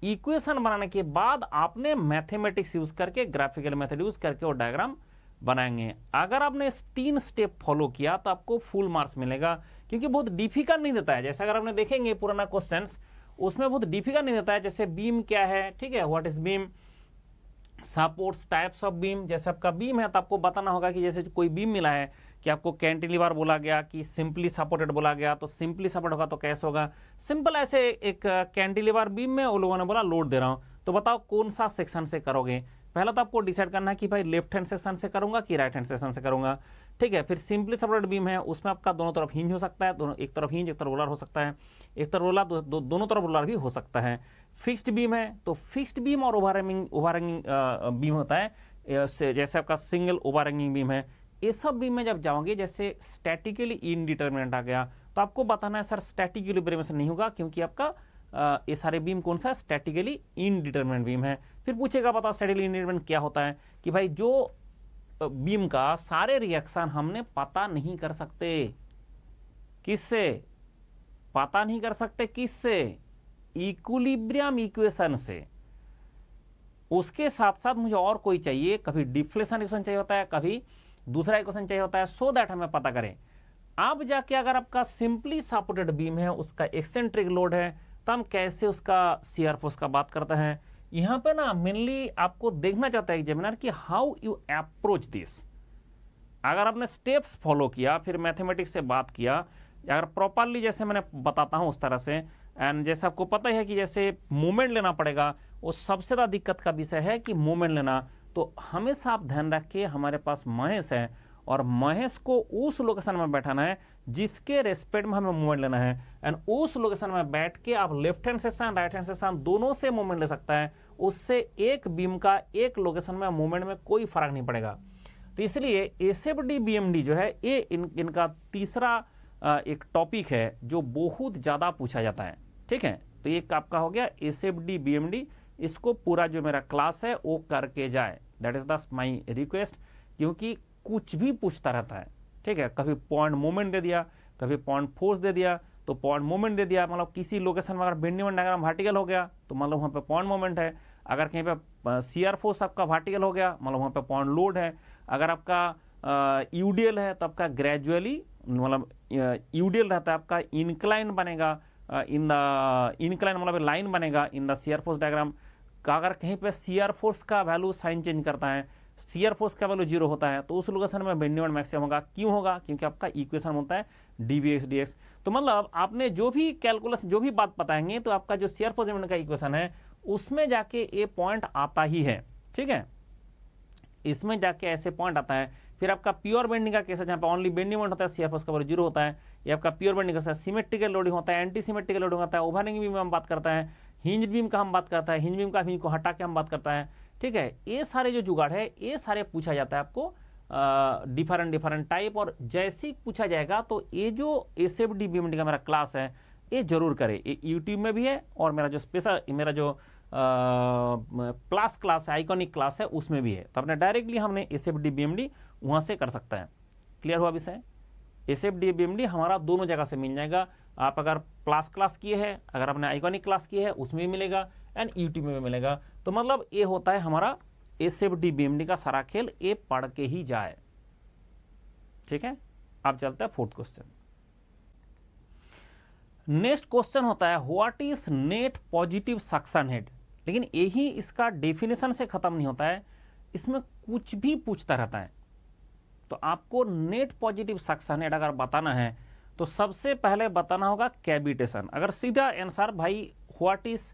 इक्वेशन बनाने के बाद आपने मैथमेटिक्स यूज करके, ग्राफिकल मेथड यूज करके वो डायग्राम बनाएंगे। अगर आपने 3 स्टेप फॉलो किया तो आपको फुल मार्क्स मिलेगा, क्योंकि बहुत डिफिकल्ट नहीं देता है। जैसे अगर आपने देखेंगे पुराना क्वेश्चंस, उसमें बहुत डिफिकल्ट नहीं देता है। जैसे बीम क्या है, ठीक है, what is beam, supports, types of beam. जैसे आपका बीम है तो आपको बताना होगा कि जैसे कोई बीम मिला है कि आपको कैंटिलीवर बोला गया कि सिंपली सपोर्टेड बोला गया, तो सिंपली सपोर्ट होगा तो कैसे होगा, सिंपल ऐसे एक कैंटिलीवर बीम में उन लोगों ने बोला लोड दे रहा हूं, तो बताओ कौन सा सेक्शन से करोगे। पहला तो आपको डिसाइड करना है कि भाई लेफ्ट हैंड सेक्शन से करूंगा कि राइट हैंड सेक्शन से करूंगा। ठीक है, फिर सिंपली सपोर्टेड बीम है, उसमें आपका दोनों तरफ हिंज हो सकता है, दोनों एक तरफ हिंज एक तरफ रोलर हो सकता है, एक तरफ रोलर दोनों तरफ रोलर भी हो सकता है। फिक्स्ड बीम है तो फिक्स्ड बीम और ओवरहैंगिंग बीम होता है, जैसे आपका सिंगल ओवरहैंगिंग बीम है। ये सब बीम में जब जाओगे, जैसे स्टैटिकली इनडिटरमिनेट आ गया तो आपको बताना है सर स्टैटिक इक्विलिब्रियम नहीं होगा, क्योंकि आपका ये सारे बीम कौन सा स्टैटिकली इनडिटरमिनेट बीम है। फिर पूछेगा बताओ स्टैटिकली इनडिटरमिनेट क्या होता है, कि भाई जो बीम का सारे रिएक्शन हमने पता नहीं कर सकते, किससे पता नहीं कर सकते, किससे, इक्विलिब्रियम इक्वेशन से। उसके साथ साथ मुझे और कोई चाहिए, कभी डिफ्लेशन इक्वेशन चाहिए होता है, कभी दूसरा इक्वेशन चाहिए होता है, सो दैट हमें पता करें। अब जाके अगर आपका सिंपली सपोर्टेड बीम है, उसका एक्सेंट्रिक लोड है, तो हम कैसे उसका शियर फोर्स का बात करते हैं। यहां पे ना मेनली आपको देखना चाहता है एग्जामिनर कि हाउ यू अप्रोच दिस। अगर आपने स्टेप्स फॉलो किया, फिर मैथमेटिक्स से बात किया, अगर प्रॉपरली जैसे मैंने बताता हूं उस तरह से, एंड जैसे आपको पता है कि जैसे मूवमेंट लेना पड़ेगा, वो सबसे ज्यादा दिक्कत का विषय है कि मूवमेंट लेना। तो हमेशा आप ध्यान रखिए, हमारे पास महेश है और महेश को उस लोकेशन में बैठाना है जिसके रेस्पेक्ट में हमें मूवमेंट लेना है, एंड उस लोकेशन में बैठ के आप left hand section right hand section दोनों से मूवमेंट ले सकता है। उससे एक बीम का एक लोकेशन में मूवमेंट में कोई फर्क नहीं पड़ेगा। तो इसलिए एसएफडी बीएमडी जो है ये इनका तीसरा एक टॉपिक है जो बहुत ज्यादा पूछा जाता है। ठीक है, तो ये आपका हो गया एसएफडी बीएमडी। इसको पूरा जो मेरा क्लास है वो करके जाए, that is the my request, क्योंकि कुछ भी पूछता रहता है। ठीक है, कभी पॉइंट मूवमेंट दे दिया, कभी पॉइंट फोर्स दे दिया, तो पॉइंट मूवमेंट दे दिया, मतलब किसी लोकेशन में अगर बेंडिंग मोमेंट डायग्राम वर्टिकल हो गया तो मतलब वहां पे पॉइंट मूवमेंट है। अगर कहीं पे शियर फोर्स आपका वर्टिकल हो गया, मतलब वहां पे पॉइंट लोड है। अगर आपका यूडीएल है तो आपका ग्रेजुअली, मतलब यूडीएल रहता है आपका इंक्लाइन बनेगा, इन द इंक्लाइन मतलब लाइन बनेगा in the shear force diagram का। अगर कहीं पे शियर फोर्स का वैल्यू साइन चेंज करता है, शियर फोर्स का वैल्यू 0 होता है, तो उस लोकेशन में बेंडिंग मोमेंट मैक्सिमम होगा। क्यों होगा? क्योंकि आपका इक्वेशन होता है डीवीएक्स डीएक्स। तो मतलब आपने जो भी कैलकुलस जो भी बात बताएंगे तो आपका जो शियर फोर्स का इक्वेशन है उसमें जाके ये पॉइंट आता ही है। ठीक है, इसमें जाके ऐसे पॉइंट आता है। फिर आपका प्योर बेंडिंग का केस है जहां पे ओनली बेंडिंग मोमेंट होता है, शियर फोर्स का वैल्यू 0 होता है। ये आपका प्योर बेंडिंग का सिमेट्रिकल लोडिंग होता है, एंटी सिमेट्रिकल लोडिंग होता है। ओवरहैंगिंग बीम हम बात करता है, हिंज बीम का हम बात करता है, हिंज बीम का हिंज को हटा के हम बात करता है। ठीक है, ये सारे जो जुगाड़ है ये सारे पूछा जाता है आपको डिफरेंट टाइप। और जैसे पूछा जाएगा तो ये जो एसएफडी बीएमडी का मेरा क्लास है ये जरूर करें। ये यूट्यूब में भी है और मेरा जो स्पेशल मेरा जो प्लस क्लास है, आइकॉनिक क्लास है, उसमें भी है। तो अपने डायरेक्टली हमने एसएफडी बीएमडी वहां से कर सकता है। क्लियर हुआ विषय? एसएफडी बीएमडी हमारा दोनों जगह से मिल जाएगा। आप अगर प्लस क्लास किए हैं, अगर आपने आइकॉनिक क्लास किए है उसमें भी मिलेगा, एंड यूट्यूब में भी मिलेगा। तो मतलब ये होता है हमारा एसएफडी बीएमडी का सारा खेल ये पढ़ के ही जाए। ठीक है, अब चलते हैं फोर्थ क्वेश्चन। नेक्स्ट क्वेश्चन होता है what is net positive suction head. लेकिन यही इसका डेफिनेशन से खत्म नहीं होता है, इसमें कुछ भी पूछता रहता है। तो आपको नेट पॉजिटिव सक्शन हेड अगर बताना है तो सबसे पहले बताना होगा कैविटेशन। अगर सीधा आंसर भाई what is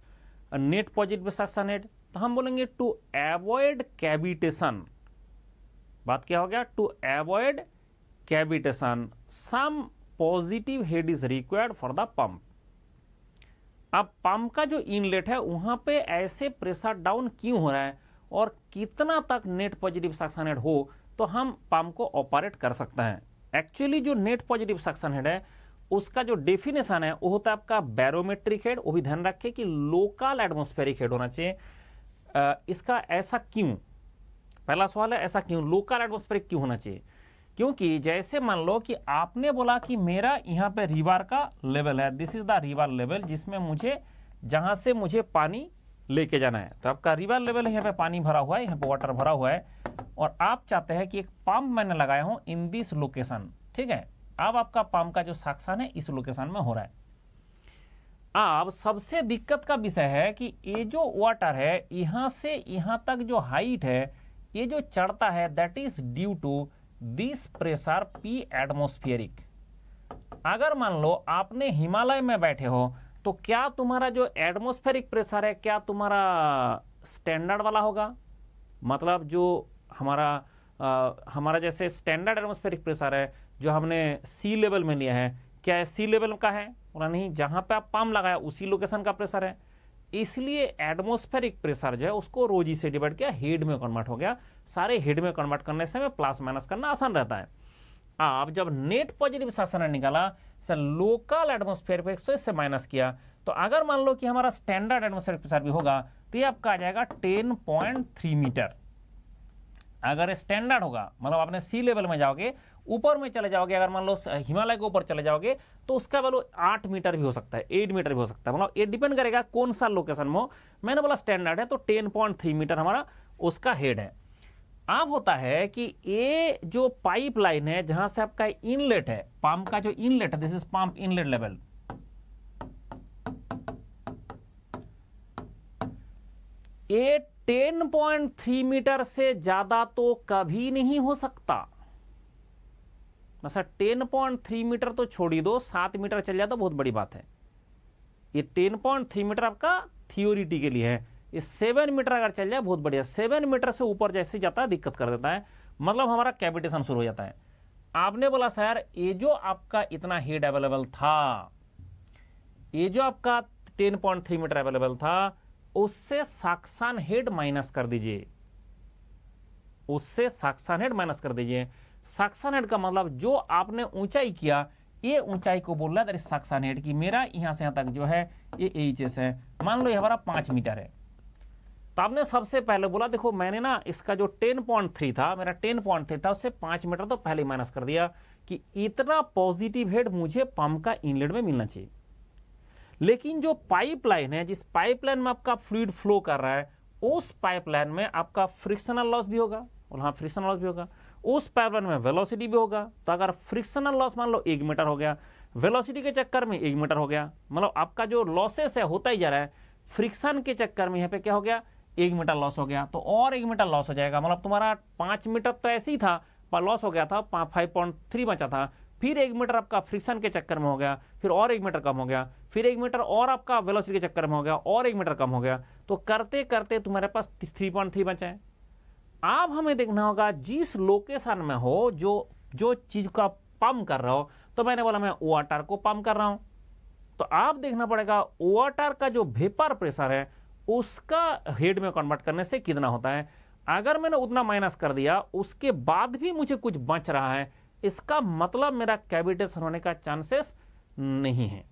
net positive suction head, तो हम बोलेंगे टू अवॉइड कैविटेशन। बात क्या हो गया, to avoid cavitation some positive head is required for the pump. अब पंप का जो इनलेट है वहां पे ऐसे प्रेशर डाउन क्यों हो रहा है और कितना तक नेट पॉजिटिव सक्शन हेड हो तो हम पंप को ऑपरेट कर सकते हैं। एक्चुअली जो नेट पॉजिटिव सक्शन हेड है उसका जो डेफिनेशन है वो होता है आपका बैरोमेट्रिक हेड। वो भी ध्यान रखें कि लोकल एटमॉस्फेरिक हेड होना चाहिए। इसका ऐसा क्यों, पहला सवाल है ऐसा क्यों, लोकल एटमॉस्फेरिक क्यों होना चाहिए? क्योंकि जैसे मान लो कि आपने बोला कि मेरा यहाँ पे रिवर का लेवल है, this is the river level, जिसमें मुझे जहां से मुझे पानी लेके जाना है। तो आपका रिवर लेवल यहाँ पे पानी भरा हुआ है, यहाँ पे वाटर भरा हुआ है और आप चाहते हैं कि एक पंप मैंने लगाया हूं इन दिस लोकेशन। ठीक है, अब आपका पंप का जो सक्शन है इस लोकेशन में हो रहा है। अब सबसे दिक्कत का विषय है कि ये जो वाटर है यहां से यहां तक जो हाइट है ये जो चढ़ता है that is due to this pressure P atmospheric. अगर मान लो आपने हिमालय में बैठे हो तो क्या तुम्हारा जो एटमॉस्फेरिक प्रेशर है क्या तुम्हारा स्टैंडर्ड वाला होगा? मतलब जो हमारा जैसे स्टैंडर्ड एटमॉस्फेरिक प्रेशर है जो हमने सी लेवल में लिया है, क्या सी लेवल का है? बोला नहीं, जहां पे आप पंप लगाया उसी लोकेशन का प्रेशर है। इसलिए एटमॉस्फेरिक प्रेशर जो है उसको रोजी से डिवाइड किया, हेड में कन्वर्ट हो गया। सारे हेड में कन्वर्ट करने से प्लस माइनस करना आसान रहता है। अब जब नेट पॉजिटिव सक्शन हेड निकाला सर लोकल एटमॉस्फेयर पे इससे माइनस किया, तो अगर मान लो कि हमारा स्टैंडर्ड एटमॉस्फेरिक प्रेशर भी होगा तो ये आपका आ जाएगा 10.3 मीटर। अगर स्टैंडर्ड होगा मतलब आपने सी लेवल में जाओगे, ऊपर में चले जाओगे, अगर मान लो हिमालय के ऊपर चले जाओगे तो उसका वैल्यू 8 मीटर भी हो सकता है, 8 मीटर भी हो सकता है। मतलब ये डिपेंड करेगा कौन सा लोकेशन में हो। मैंने बोला स्टैंडर्ड है तो 10.3 मीटर हमारा उसका हेड है। अब होता है कि ये जो पाइप लाइन है जहां से आपका इनलेट है, पंप का जो इनलेट है, this is pump inlet level, ये 10.3 मीटर से ज्यादा तो कभी नहीं हो सकता। सर 10.3 मीटर तो छोड़ ही दो, 7 मीटर चल जाए तो बहुत बड़ी बात है। ये 10.3 मीटर आपका थियोरिटी के लिए है। ये 7 मीटर अगर चल जाए बहुत बढ़िया। 7 मीटर से ऊपर जैसे जाता है दिक्कत कर देता है, मतलब हमारा कैविटेशन शुरू हो जाता है। आपने बोला सर ये जो आपका इतना हेड अवेलेबल था, ये जो आपका 10.3 मीटर अवेलेबल था, उससे सक्शन हेड माइनस कर दीजिए, उससे सक्शन हेड माइनस कर दीजिए। सक्शन हेड का मतलब जो आपने ऊंचाई किया, ये ऊंचाई को बोल रहा है सक्शन हेड की मेरा यहां से यहां तक जो है ये एचएस है। मान लो ये हमारा 5 मीटर है, तो आपने सबसे पहले बोला देखो मैंने ना इसका जो 10.3 था, मेरा 10.3 था, उससे 5 मीटर तो पहले माइनस कर दिया कि इतना पॉजिटिव हेड मुझे पंप का इनलेट में मिलना चाहिए। लेकिन जो पाइपलाइन है, जिस पाइपलाइन में आपका फ्लूइड फ्लो कर रहा है, उस पाइपलाइन में आपका फ्रिक्शनल लॉस भी होगा, और हाँ फ्रिक्शनल लॉस भी होगा। उस पाइपलाइन में वेलोसिटी भी होगा। तो अगर फ्रिक्शनल लॉस मान लो 1 मीटर हो गया, वेलोसिटी के चक्कर में 1 मीटर हो गया, मतलब आपका जो लॉसेस है होता ही जा रहा है। फ्रिक्शन के चक्कर में यहाँ पे क्या हो गया, 1 मीटर लॉस हो गया, तो और 1 मीटर लॉस हो जाएगा। मतलब तुम्हारा 5 मीटर तो ऐसे ही था पर लॉस हो गया था, 5.3 बचा था। फिर 1 मीटर आपका फ्रिक्शन के चक्कर में हो गया, फिर और 1 मीटर कम हो गया, फिर 1 मीटर और आपका वेलोसिटी के चक्कर में हो गया, और 1 मीटर कम हो गया। तो करते करते तुम्हारे पास 3.3 बचा है। अब हमें देखना होगा जिस लोकेशन में हो, जो चीज का पंप कर रहा हो, तो मैंने बोला मैं वाटर को पंप कर रहा हूं, तो आप देखना पड़ेगा वाटर का जो वेपर प्रेशर है उसका हेड में कन्वर्ट करने से कितना होता है। अगर मैंने उतना माइनस कर दिया उसके बाद भी मुझे कुछ बच रहा है, इसका मतलब मेरा कैविटेशन होने का चांसेस नहीं है।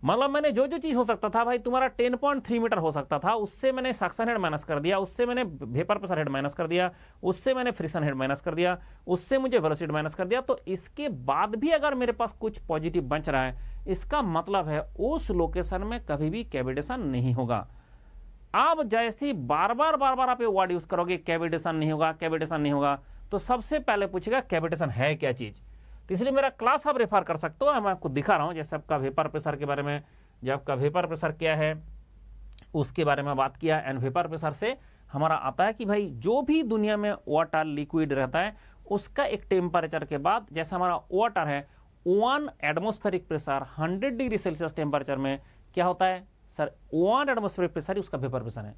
मतलब मैंने जो जो चीज हो सकता था, भाई तुम्हारा 10.3 मीटर हो सकता था, उससे मैंने सक्शन हेड माइनस कर दिया, उससे मैंने वेपर प्रेशर हेड माइनस कर दिया, उससे मैंने फ्रिक्शन हेड माइनस कर दिया, उससे मुझे वेलोसिटी माइनस कर दिया। तो इसके बाद भी अगर मेरे पास कुछ पॉजिटिव बच रहा है, इसका मतलब है उस लोकेशन में कभी भी कैविटेशन नहीं होगा। आप जैसे बार बार आप ये वर्ड यूज करोगे कैविटेशन नहीं होगा, कैविटेशन नहीं होगा, तो सबसे पहले पूछेगा कैविटेशन है क्या चीज। तो इसलिए मेरा क्लास आप रेफर कर सकते हो, मैं आपको दिखा रहा हूं। जैसे आपका वेपर प्रेशर के बारे में, जब आपका वेपर प्रेशर क्या है उसके बारे में बात किया। एंड वेपर प्रेशर से हमारा आता है कि भाई जो भी दुनिया में वाटर लिक्विड रहता है उसका एक टेम्परेचर के बाद, जैसे हमारा वाटर है 1 atmospheric pressure 100 degree Celsius temperature में क्या होता है सर, 1 एटमॉस्फेरिक प्रेशर ही उसका वेपर प्रेशर है।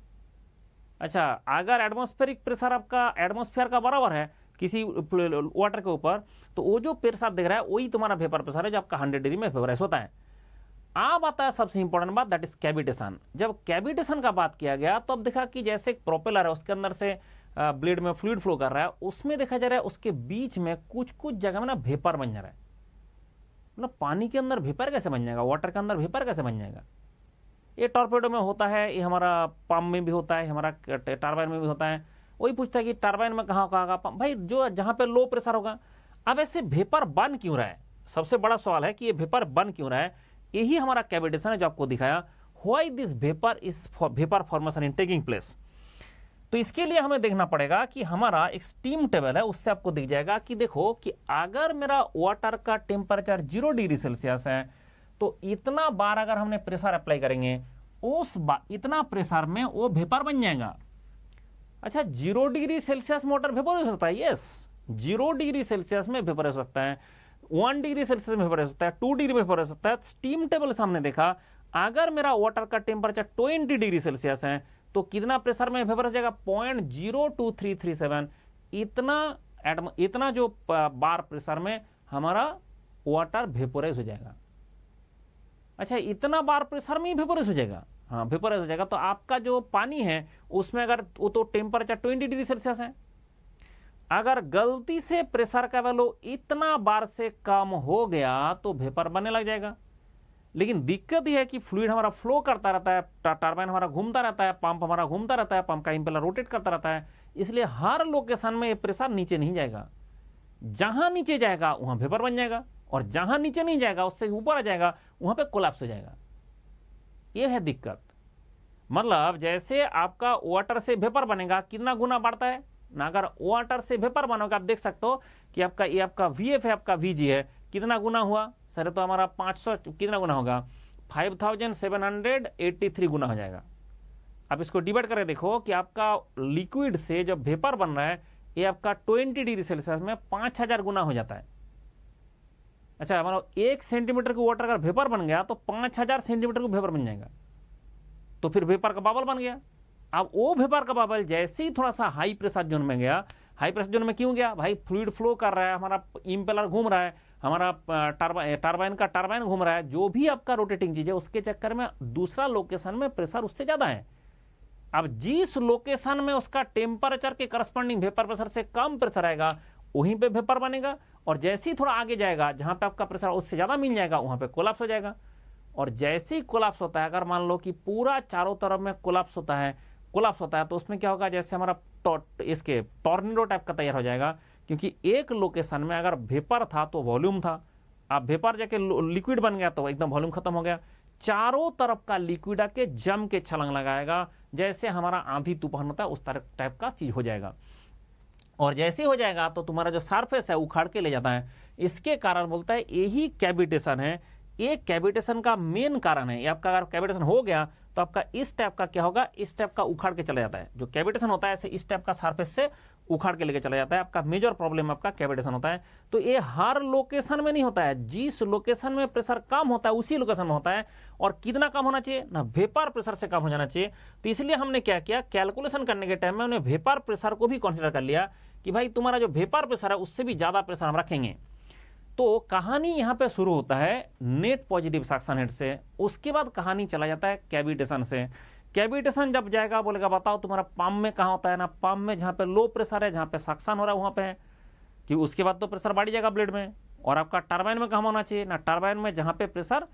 अच्छा, अगर एटमॉस्फेरिक प्रेशर आपका एटमॉस्फेयर का बराबर है किसी वाटर के ऊपर, तो वो जो प्रेशर दिख रहा है वही तुम्हारा वेपर प्रेशर है जो आपका 100 डिग्री में वेपराइज होता है। अब आता है सबसे इंपॉर्टेंट बात, दैट इज कैविटेशन। जब कैविटेशन का बात किया गया तो अब देखा कि जैसे एक प्रोपेलर है उसके अंदर से ब्लेड में फ्लूइड फ्लो कर रहा है, उसमें देखा जा रहा है उसके बीच में कुछ कुछ जगह में ना वेपर बन जा रहा है। मतलब पानी के अंदर वेपर कैसे बन जाएगा, वाटर के अंदर वेपर कैसे बन जाएगा। ये टॉर्पेडो में होता है, ये हमारा पंप में भी होता है, हमारा टरबाइन में भी होता है। वही पूछता है कि टरबाइन में कहाँ होगा पंप, भाई जो जहां पे लो प्रेशर होगा। अब ऐसे वेपर बन क्यों रहा है, सबसे बड़ा सवाल है कि ये वेपर बन क्यों रहा है। यही हमारा कैविटेशन है जो आपको दिखाया, why this vapour is vapour formation in taking place. तो इसके लिए हमें देखना पड़ेगा कि हमारा एक स्टीम टेबल है, उससे आपको दिख जाएगा कि देखो कि अगर मेरा वाटर का टेम्परेचर 0 डिग्री सेल्सियस है तो इतना बार अगर हमने प्रेशर अप्लाई करेंगे उस इतना प्रेशर में वो वेपर बन जाएगा। अच्छा, 0 डिग्री सेल्सियस मोटर वेपर हो सकता है, यस 0 डिग्री सेल्सियस में वेपर हो सकता है, 1 डिग्री सेल्सियस में वेपर हो सकता है, 2 डिग्री में वेपर हो सकता है। स्टीम टेबल सामने देखा, अगर मेरा वाटर का टेम्परेचर 20 डिग्री सेल्सियस है तो कितना प्रेशर में वेपर हो जाएगा, 0.02337। इतना जो बार प्रेशर में हमारा वाटर वेपोराइज हो जाएगा। अच्छा, इतना बार प्रेशर में ही वेपोराइज हो जाएगा, हाँ वेपोराइज हो जाएगा। तो आपका जो पानी है उसमें अगर वो तो टेम्परेचर 20 डिग्री सेल्सियस है, अगर गलती से प्रेशर का वैल्यू इतना बार से कम हो गया तो वेपर बनने लग जाएगा। लेकिन दिक्कत यह है कि फ्लूइड हमारा फ्लो करता रहता है, टरबाइन हमारा घूमता रहता है, पंप हमारा घूमता रहता है, पंप का इंपेलर रोटेट करता रहता है, इसलिए हर लोकेशन में ये प्रेशर नीचे नहीं जाएगा। जहां नीचे जाएगा वहां वेपर बन जाएगा, और जहां नीचे नहीं जाएगा उससे ऊपर आ जाएगा वहां पे कोलैप्स हो जाएगा। यह है दिक्कत। मतलब जैसे आपका वाटर से वेपर बनेगा कितना गुना बढ़ता है ना, अगर वाटर से वेपर बनोगे आप देख सकते हो कि आपका ये आपका VF है, आपका VG है, कितना गुना हुआ सर, तो हमारा 500 कितना गुना होगा, 5783 गुना हो जाएगा। आप इसको डिवाइड करके देखो कि आपका लिक्विड से जब वेपर बन रहा है ये आपका 20 डिग्री सेल्सियस में 5000 गुना हो जाता है। अच्छा, हमारा 1 सेंटीमीटर का वाटर अगर वेपर बन गया तो 5000 सेंटीमीटर का वेपर बन जाएगा, तो फिर वेपर का बबल बन गया। अब वो वेपर का बबल जैसे ही थोड़ा सा हाई प्रेशर जोन में गया, हाई प्रेशर जोन में क्यों गया भाई, फ्लूइड फ्लो कर रहा है, हमारा इंपेलर घूम रहा है, हमारा टरबाइन का टरबाइन घूम रहा है, जो भी आपका रोटेटिंग चीज है उसके चक्कर में दूसरा लोकेशन में प्रेशर उससे ज्यादा है। अब जिस लोकेशन में उसका टेम्परेचर के करस्पॉन्डिंग वेपर प्रेशर से कम प्रेशर आएगा वहीं पे वेपर बनेगा, और जैसे ही थोड़ा आगे जाएगा जहां पे आपका प्रेशर उससे ज्यादा मिल जाएगा वहां पे कोलैप्स हो जाएगा। और जैसे ही कोलैप्स होता है, अगर मान लो कि पूरा चारों तरफ में कोलैप्स होता है तो उसमें क्या होगा, जैसे हमारा इसके टॉर्नेडो टाइप का तैयार हो जाएगा। क्योंकि एक लोकेशन में अगर वेपर था तो वॉल्यूम था, अब वेपर जाके लिक्विड बन गया तो एकदम वॉल्यूम खत्म हो गया, चारों तरफ का लिक्विड आके जम के छलांग लगाएगा, जैसे हमारा आंधी तूफान होता है उस टाइप का चीज हो जाएगा। और जैसे हो जाएगा तो तुम्हारा जो सरफेस है उखाड़ के ले जाता है। इसके कारण बोलता है यही कैविटेशन है, ये कैविटेशन का मेन कारण है। आपका अगर कैविटेशन हो गया तो आपका इस टाइप का क्या होगा, इस टाइप का उखाड़ के चला जाता है। जो कैविटेशन होता है ऐसे इस टाइप का सरफेस से उखाड़ के लेके चला जाता है। आपका मेजर प्रॉब्लम आपका कैविटेशन होता है। तो ये हर लोकेशन में नहीं होता है, जिस लोकेशन में प्रेशर कम होता है उसी लोकेशन में होता है। और कितना कम होना चाहिए ना, वेपर प्रेशर से कम हो जाना चाहिए। तो इसलिए हमने क्या किया, कैलकुलेशन करने के टाइम में हमने वेपर प्रेशर को भी कंसिडर कर लिया कि भाई तुम्हारा जो वेपर प्रेशर है उससे भी ज्यादा प्रेशर हम रखेंगे। तो कहानी यहां पे शुरू होता है नेट पॉजिटिव सक्शन हेड से, उसके बाद कहानी चला जाता है कैविटेशन से। कैविटेशन जब जाएगा बोलेगा बताओ तुम्हारा पंप में कहां होता है ना, पंप में जहां पे लो प्रेशर है, जहां पे सक्शन हो रहा है वहां पे है, कि उसके बाद तो प्रेशर बढ़ जाएगा ब्लेड में। और आपका टरबाइन में कहां होना चाहिए ना, टरबाइन में जहां पे प्रेशर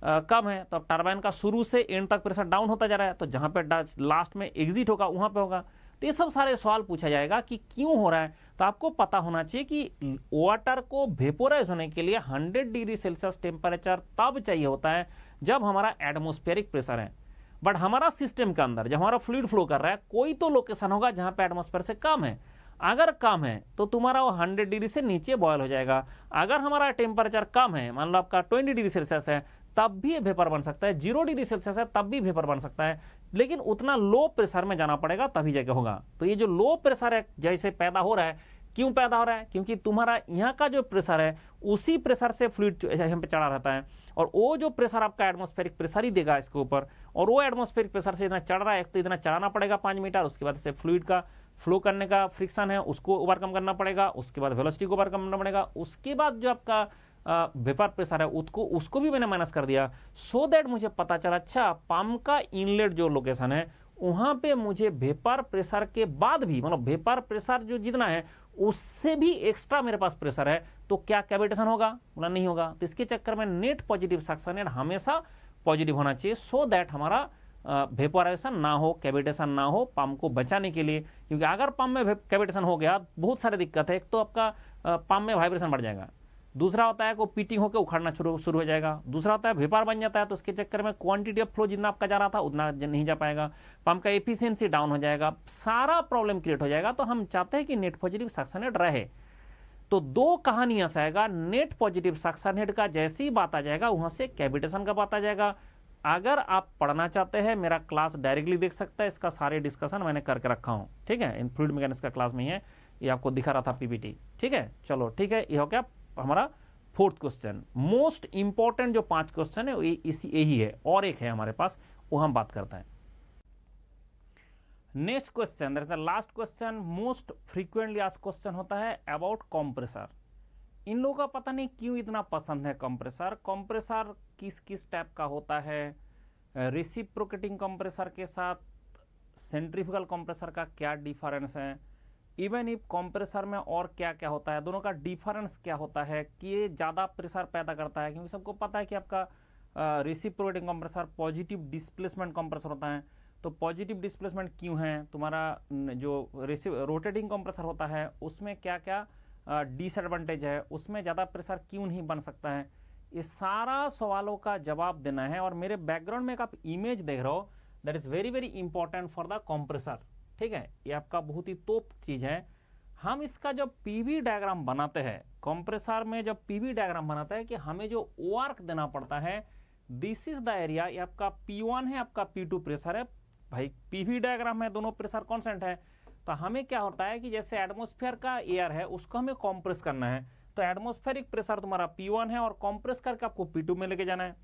कम है, तो अब टरबाइन का शुरू से एंड तक प्रेशर डाउन होता जा रहा है, तो जहां पे लास्ट में एग्जिट होगा वहां पे होगा। तो ये सब सारे सवाल पूछा जाएगा कि क्यों हो रहा है। तो आपको पता होना चाहिए कि वाटर को वेपोराइज होने के लिए 100 डिग्री सेल्सियस टेम्परेचर तब चाहिए होता है जब हमारा एटमॉस्फेरिक प्रेशर है। बट हमारा सिस्टम के अंदर जब हमारा फ्लूइड फ्लो कर रहा है, कोई तो लोकेशन होगा जहां पे एटमॉस्फेयर से कम है। अगर कम है तो तुम्हारा वो 100 डिग्री से नीचे बॉयल हो जाएगा। अगर हमारा टेम्परेचर कम है, मान लो आपका 20 डिग्री सेल्सियस है, तब भी वेपर बन सकता है। 0 डिग्री सेल्सियस है तब भी वेपर बन सकता है, लेकिन उतना लो प्रेशर में जाना पड़ेगा तभी जगह होगा। तो ये जो लो प्रेशर है जैसे पैदा हो रहा है, क्यों पैदा हो रहा है? क्योंकि तुम्हारा यहाँ का जो प्रेशर है उसी प्रेशर से फ्लूइड यहाँ पे चढ़ा रहता है, और वो जो प्रेशर आपका एटमॉस्फेरिक प्रेशर ही देगा इसके ऊपर, और वो एटमॉस्फेरिक प्रेशर से इतना चढ़ रहा है, तो इतना चढ़ाना पड़ेगा 5 मीटर। उसके बाद से फ्लूइड का फ्लो करने का फ्रिक्शन है उसको ओवरकम करना पड़ेगा, उसके बाद वेलोसिटी को ओवरकम करना पड़ेगा, उसके बाद जो आपका वेपर प्रेशर है उसको भी मैंने माइनस कर दिया, सो दैट मुझे पता चला अच्छा पंप का इनलेट जो लोकेशन है वहां पे मुझे वेपर प्रेशर के बाद भी, मतलब वेपर प्रेशर जो जितना है उससे भी एक्स्ट्रा मेरे पास प्रेशर है, तो क्या कैविटेशन होगा? बोला नहीं होगा। तो इसके चक्कर में नेट पॉजिटिव सक्शन हेड हमेशा पॉजिटिव होना चाहिए, सो दैट हमारा वेपोराइजेशन ना हो, कैविटेशन ना हो, पंप को बचाने के लिए। क्योंकि अगर पंप में कैविटेशन हो गया बहुत सारे दिक्कत है। एक तो आपका पंप में वाइब्रेशन बढ़ जाएगा, दूसरा होता है को पीटिंग होकर उखड़ना शुरू हो जाएगा, दूसरा होता है वेपर बन जाता है, तो उसके चक्कर में क्वांटिटी ऑफ फ्लो जितना आपका जा रहा था उतना नहीं जा पाएगा, पंप का एफिशिएंसी डाउन हो जाएगा, सारा प्रॉब्लम क्रिएट हो जाएगा। तो हम चाहते हैं कि नेट पॉजिटिव सक्शन हेड रहे। तो दो कहानियां से आएगा, नेट पॉजिटिव सक्शन हेड का जैसे ही बात आ जाएगा वहां से कैविटेशन का बात आ जाएगा। अगर आप पढ़ना चाहते हैं मेरा क्लास डायरेक्टली देख सकता है, इसका सारे डिस्कशन मैंने करके रखा हूं, ठीक है, इन फ्लूइड मैकेनिक्स का क्लास में ही है, ये आपको दिखा रहा था पीपीटी, ठीक है। चलो ठीक है, ये हो गया हमारा फोर्थ क्वेश्चन। मोस्ट इंपॉर्टेंट जो 5 क्वेश्चन है यही है, और एक है हमारे पास, वो हम बात करते हैं। Next question, that is the last question, most frequently asked question होता है अबाउट कंप्रेसर। इन लोगों का पता नहीं क्यों इतना पसंद है कंप्रेसर। कंप्रेसर किस किस टाइप का होता है, रेसिप्रोकेटिंग कंप्रेसर के साथ सेंट्रीफ्यूगल कंप्रेसर का क्या डिफरेंस है, इवन इफ कंप्रेसर में और क्या क्या होता है, दोनों का डिफरेंस क्या होता है, कि ये ज़्यादा प्रेशर पैदा करता है। क्योंकि सबको पता है कि आपका reciprocating compressor positive displacement compressor होता है। तो पॉजिटिव डिस्प्लेसमेंट क्यों है, तुम्हारा जो रोटेटिंग कंप्रेसर होता है उसमें क्या क्या डिसएडवांटेज है, उसमें ज़्यादा प्रेशर क्यों नहीं बन सकता है, ये सारा सवालों का जवाब देना है। और मेरे बैकग्राउंड में एक आप इमेज देख रहे हो, that is very very important for the compressor, ठीक है, ये आपका बहुत ही तोप चीज है। हम इसका जब पीवी डायग्राम बनाते हैं, कंप्रेसर में जब पीवी डायग्राम बनाते हैं कि हमें जो वर्क देना पड़ता है, दिस इज द एरिया, ये आपका P1 है, आपका P2 प्रेशर है। भाई पीवी डायग्राम में दोनों प्रेशर कांस्टेंट है, तो हमें क्या होता है कि जैसे एटमॉस्फेयर का एयर है उसको हमें कंप्रेस करना है, तो एटमॉस्फेरिक प्रेशर तुम्हारा P1 है और कंप्रेस करके आपको P2 में लेके जाना है।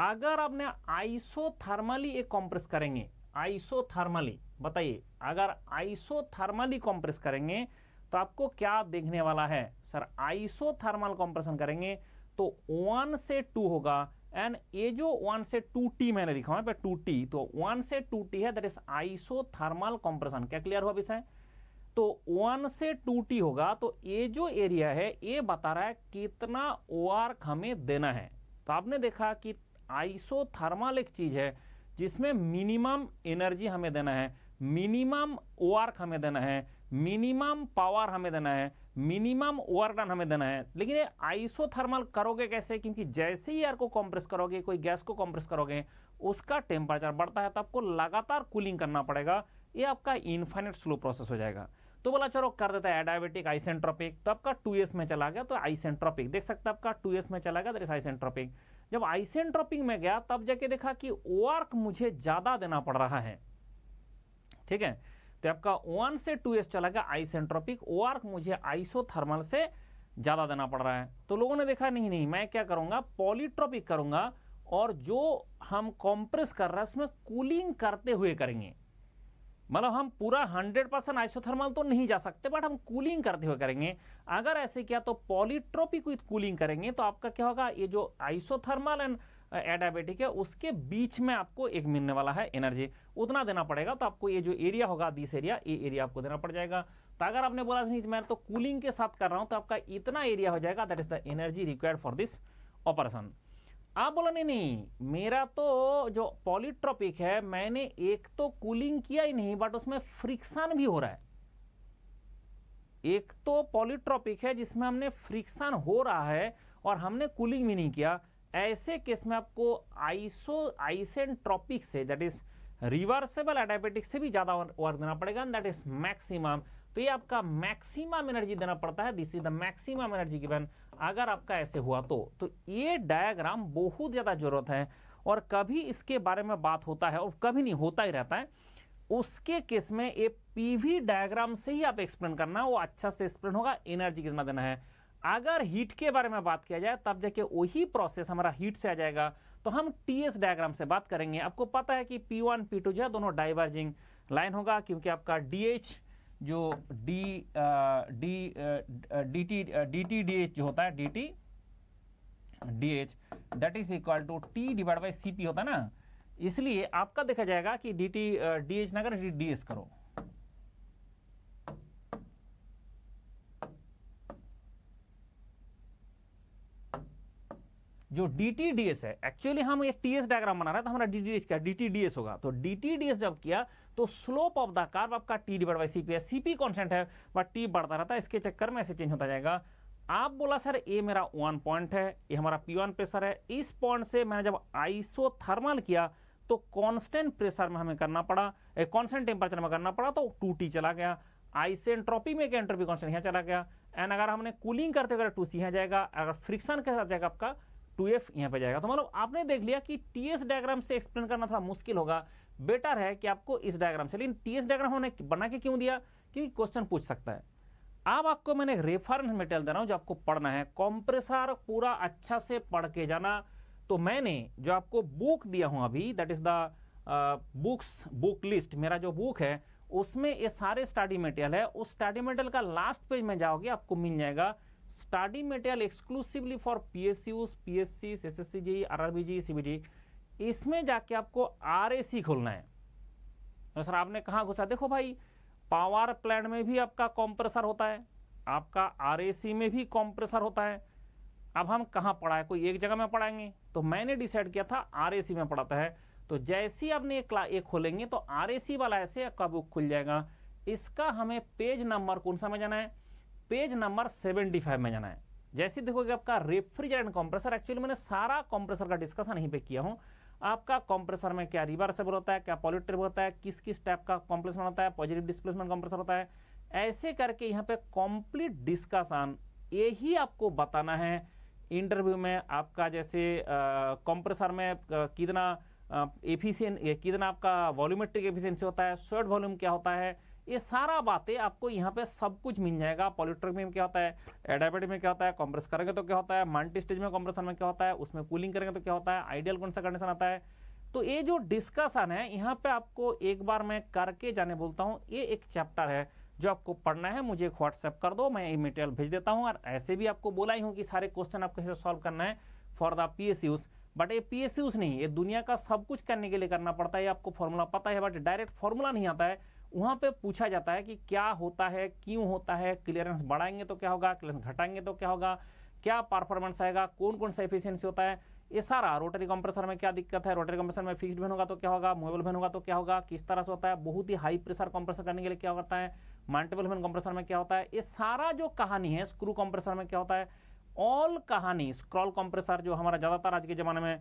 अगर आपने आइसोथर्मली एक कंप्रेस करेंगे, आइसोथर्मली, बताइए अगर आइसोथर्मली कंप्रेस करेंगे तो आपको क्या देखने वाला है? सर आइसोथर्मल कंप्रेशन करेंगे तो 1 से 2 होगा, एंड ये जो 1 से 2T मैंने लिखा है 2T, तो 1 से 2T है, दैट इज आइसोथर्मल कंप्रेशन। क्या क्लियर हुआ विषय? तो 1 से 2T होगा, तो ये जो एरिया है ये बता रहा है कितना वर्क हमें देना है। तो आपने देखा कि आइसोथर्मल एक चीज है जिसमें मिनिमम एनर्जी हमें देना है, मिनिमम वर्क हमें देना है, मिनिमम पावर हमें देना है, मिनिमम वर्क डन हमें देना है। लेकिन ये आइसोथर्मल करोगे कैसे? क्योंकि जैसे ही एयर को कंप्रेस करोगे, कोई गैस को कंप्रेस करोगे, उसका टेम्परेचर बढ़ता है, तो आपको लगातार कूलिंग करना पड़ेगा। ये आपका इनफाइनाइट स्लो प्रोसेस हो जाएगा। तो बोला चलो कर देता है एडायबेटिक आइसेंट्रोपिक, तो आपका 2s में चला गया, तो आइसेंट्रोपिक देख सकते हैं, आपका 2s में चला गया, दैट इज आइसेंट्रोपिक। जब आइसेंट्रोपिक में गया तब जाके देखा कि वर्क मुझे ज्यादा देना पड़ रहा है, ठीक है, तो आपका 1 से 2s चला गया आइसेंट्रोपिक, वर्क मुझे आइसोथर्मल से ज्यादा देना पड़ रहा है। तो लोगों ने देखा नहीं मैं क्या करूंगा, पॉलीट्रोपिक करूंगा, और जो हम कंप्रेस कर रहे हैं उसमें कूलिंग करते हुए करेंगे। मतलब हम पूरा 100% आइसोथर्मल तो नहीं जा सकते, बट हम कूलिंग करते हुए करेंगे। अगर ऐसे किया तो पॉलीट्रोपिक विथ कूलिंग करेंगे, तो आपका क्या होगा, ये जो आइसोथर्मल एंड एडायबेटिक है उसके बीच में आपको एक मिलने वाला है एनर्जी, उतना देना पड़ेगा। तो आपको ये जो एरिया होगा, दिस एरिया, ये एरिया आपको देना पड़ जाएगा। तो अगर आपने बोला नहीं मैं तो कूलिंग के साथ कर रहा हूं, तो आपका इतना एरिया हो जाएगा, that is the energy required for this operation. आप बोला नहीं मेरा तो जो पॉलीट्रोपिक है मैंने एक तो कूलिंग किया ही नहीं, बट उसमें फ्रिक्शन भी हो रहा है। एक तो पॉलीट्रोपिक है जिसमें हमने फ्रिक्शन हो रहा है और हमने कूलिंग भी नहीं किया, ऐसे केस में आपको आइसेंट्रोपिक से, दैट इज रिवर्सेबल एडियाबेटिक से भी ज्यादा वर्क देना पड़ेगा, दैट इज मैक्सिमम। तो ये आपका मैक्सिमम एनर्जी देना पड़ता है, this is the maximum energy given अगर आपका ऐसे हुआ तो ये डायग्राम बहुत ज्यादा जरूरत है, और कभी इसके बारे में बात होता है और कभी नहीं, होता ही रहता है। उसके केस में ये पीवी डायग्राम से ही आप एक्सप्लेन करना, वो अच्छा से एक्सप्लेन होगा, एनर्जी कितना देना है। अगर हीट के बारे में बात किया जाए तब जाके वही प्रोसेस हमारा हीट से आ जाएगा, तो हम टीएस डायग्राम से बात करेंगे। आपको पता है कि P1 P2 जो है दोनों डाइवर्जिंग लाइन होगा, क्योंकि आपका DH जो dt DH जो होता है, dt DH that is equal to T divide by CP होता है ना, इसलिए आपका देखा जाएगा कि dt DH ना करो, dt DS करो। जो dt ds है, एक्चुअली हम एक ts डायग्राम बना रहे हैं तो हमारा dt ds क्या, dt ds होगा। तो dt ds जब किया तो स्लोप ऑफ द कर्व आपका t डिवाइड बाई CP है, CP कांस्टेंट है बट t बढ़ता रहता है, इसके चक्कर में ऐसे चेंज होता जाएगा। आप बोला सर ये मेरा 1 पॉइंट है, ये हमारा P1 प्रेशर है, इस पॉइंट से मैंने जब आइसोथर्मल किया तो कांस्टेंट प्रेशर में हमें करना पड़ा, कांस्टेंट टेम्परेचर में करना पड़ा, तो 2T चला गया। आइसेंट्रोपी में क्या, एंट्रोपी कांस्टेंट यहाँ चला गया। एंड अगर हमने कूलिंग करते हुए 2C यहाँ जाएगा, अगर फ्रिक्शन के साथ जाएगा आपका 2F यहाँ पे जाएगा। तो मतलब आपने देख लिया कि टीएस डायग्राम से एक्सप्लेन करना थोड़ा मुश्किल होगा, बेटर है कि आपको इस डायग्राम से। लेकिन टीएस डायग्राम हमने बना के क्यों दिया, क्योंकि क्वेश्चन पूछ सकता है। अब आपको मैंने रेफरेंस मटेरियल दे रहा हूं जो आपको पढ़ना है, कंप्रेसर पूरा अच्छा से पढ़ के जाना। तो मैंने जो आपको बुक दिया हूं अभी, that is the book list, मेरा जो बुक है उसमें ये सारे स्टडी मटेरियल है। उस स्टडी मटेरियल का लास्ट पेज में जाओगे आपको मिल जाएगा study material exclusively for PSUs, PSC, SSC JEE, RRB JEE, CBT। इसमें जाके आपको RAC खोलना है। तो सर आपने कहा घुसा, देखो भाई पावर प्लांट में भी आपका कंप्रेसर होता है, आपका RAC में भी कंप्रेसर होता है। अब हम कहाँ पढ़ा है, कोई एक जगह में पढ़ाएंगे, तो मैंने डिसाइड किया था RAC में पढ़ाता है। तो जैसे ही आपने एक खोलेंगे तो RAC वाला ऐसे आपका बुक खुल जाएगा। इसका हमें पेज नंबर कौन सा में जाना है, पेज नंबर 75 में जाना है। जैसे देखोगे आपका रेफ्रिजरेंट कंप्रेसर, एक्चुअली मैंने सारा कंप्रेसर का डिस्कशन यहीं पे किया हूं। आपका कंप्रेसर में क्या रिवर्सेबल होता है, क्या पॉलिट्रिप होता है, किस किस टाइप का कंप्रेसमेंट होता है, पॉजिटिव डिस्प्लेसमेंट कंप्रेसर होता है, ऐसे करके यहाँ पे कंप्लीट डिस्कशन यही आपको बताना है इंटरव्यू में। आपका जैसे कंप्रेसर में कितना एफिशिएंट, कितना आपका वॉल्यूमेट्रिक एफिशिएंसी होता है, शॉर्ट वॉल्यूम क्या होता है, ये सारा बातें आपको यहाँ पे सब कुछ मिल जाएगा। पॉलिट्रिक में क्या होता है, एडियाबेटिक में क्या होता है, कंप्रेस करेंगे तो क्या होता है, मल्टी स्टेज में कंप्रेसर में क्या होता है, उसमें कूलिंग करेंगे तो क्या होता है, आइडियल कौन सा कंडीशन आता है। तो ये जो डिस्कशन है यहाँ पे आपको एक बार मैं करके जाने बोलता हूँ। ये एक चैप्टर है जो आपको पढ़ना है, मुझे व्हाट्सएप कर दो, मैं ये मटेरियल भेज देता हूँ। और ऐसे भी आपको बोला ही हूँ कि सारे क्वेश्चन आपको कैसे सॉल्व करना है फॉर द PSUs। बट ये PSUs नहीं, ये दुनिया का सब कुछ करने के लिए करना पड़ता है। ये आपको फॉर्मूला पता है, बट डायरेक्ट फॉर्मूला नहीं आता है। वहां पे पूछा जाता है कि क्या होता है, क्यों होता है, क्लियरेंस बढ़ाएंगे तो क्या होगा, क्लियरेंस घटाएंगे तो क्या होगा, क्या परफॉर्मेंस आएगा, कौन कौन सा एफिशिएंसी होता है, ये सारा। रोटरी कंप्रेसर में क्या दिक्कत है, रोटरी कंप्रेसर में फिक्स्ड वेन होगा तो क्या होगा, मूवेबल वेन होगा तो क्या होगा, किस तरह से होता है, बहुत ही हाई प्रेशर कंप्रेसर करने के लिए क्या होता है, मल्टीपल वेन कंप्रेसर में क्या होता है, ये सारा जो कहानी है, स्क्रू कंप्रेसर में क्या होता है, ऑल कहानी। स्क्रॉल कंप्रेसर जो हमारा ज्यादातर आज के जमाने में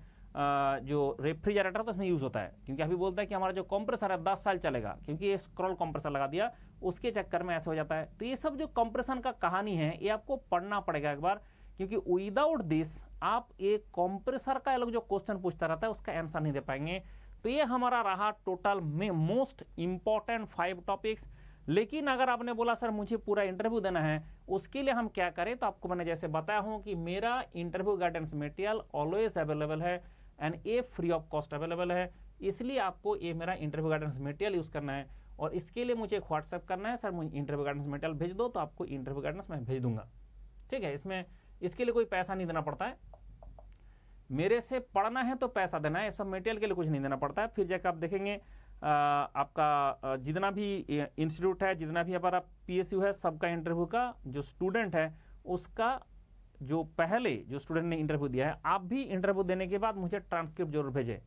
जो रेफ्रिजरेटर तो उसमें यूज होता है, क्योंकि अभी बोलता है कि हमारा जो कंप्रेसर है 10 साल चलेगा, क्योंकि ये स्क्रॉल कंप्रेसर लगा दिया, उसके चक्कर में ऐसा हो जाता है। तो ये सब जो कंप्रेशन का कहानी है ये आपको पढ़ना पड़ेगा एक बार, क्योंकि विदाउट दिस आप एक कंप्रेसर का लोग जो क्वेश्चन पूछता रहता है उसका आंसर नहीं दे पाएंगे। तो ये हमारा रहा टोटल में मोस्ट इंपॉर्टेंट 5 टॉपिक्स। लेकिन अगर आपने बोला सर मुझे पूरा इंटरव्यू देना है, उसके लिए हम क्या करें, तो आपको मैंने जैसे बताया हूं कि मेरा interview guidance material always available है एंड ये फ्री ऑफ कॉस्ट अवेलेबल है। इसलिए आपको ये मेरा इंटरव्यू गाइडेंस मटेरियल यूज करना है, और इसके लिए मुझे व्हाट्सएप करना है, सर मुझे इंटरव्यू गाइडेंस मटेरियल भेज दो, तो आपको इंटरव्यू गाइडेंस मैं भेज दूंगा। ठीक है, इसमें इसके लिए कोई पैसा नहीं देना पड़ता है। मेरे से पढ़ना है तो पैसा देना है, सब मटेरियल के लिए कुछ नहीं देना पड़ता है। फिर जाकर आप देखेंगे आपका जितना भी इंस्टीट्यूट है, जितना भी हमारा PSU है, सबका इंटरव्यू का जो स्टूडेंट है उसका जो पहले जो स्टूडेंट ने इंटरव्यू दिया है, आप भी इंटरव्यू देने के बाद मुझे ट्रांसक्रिप्ट जरूर भेजें,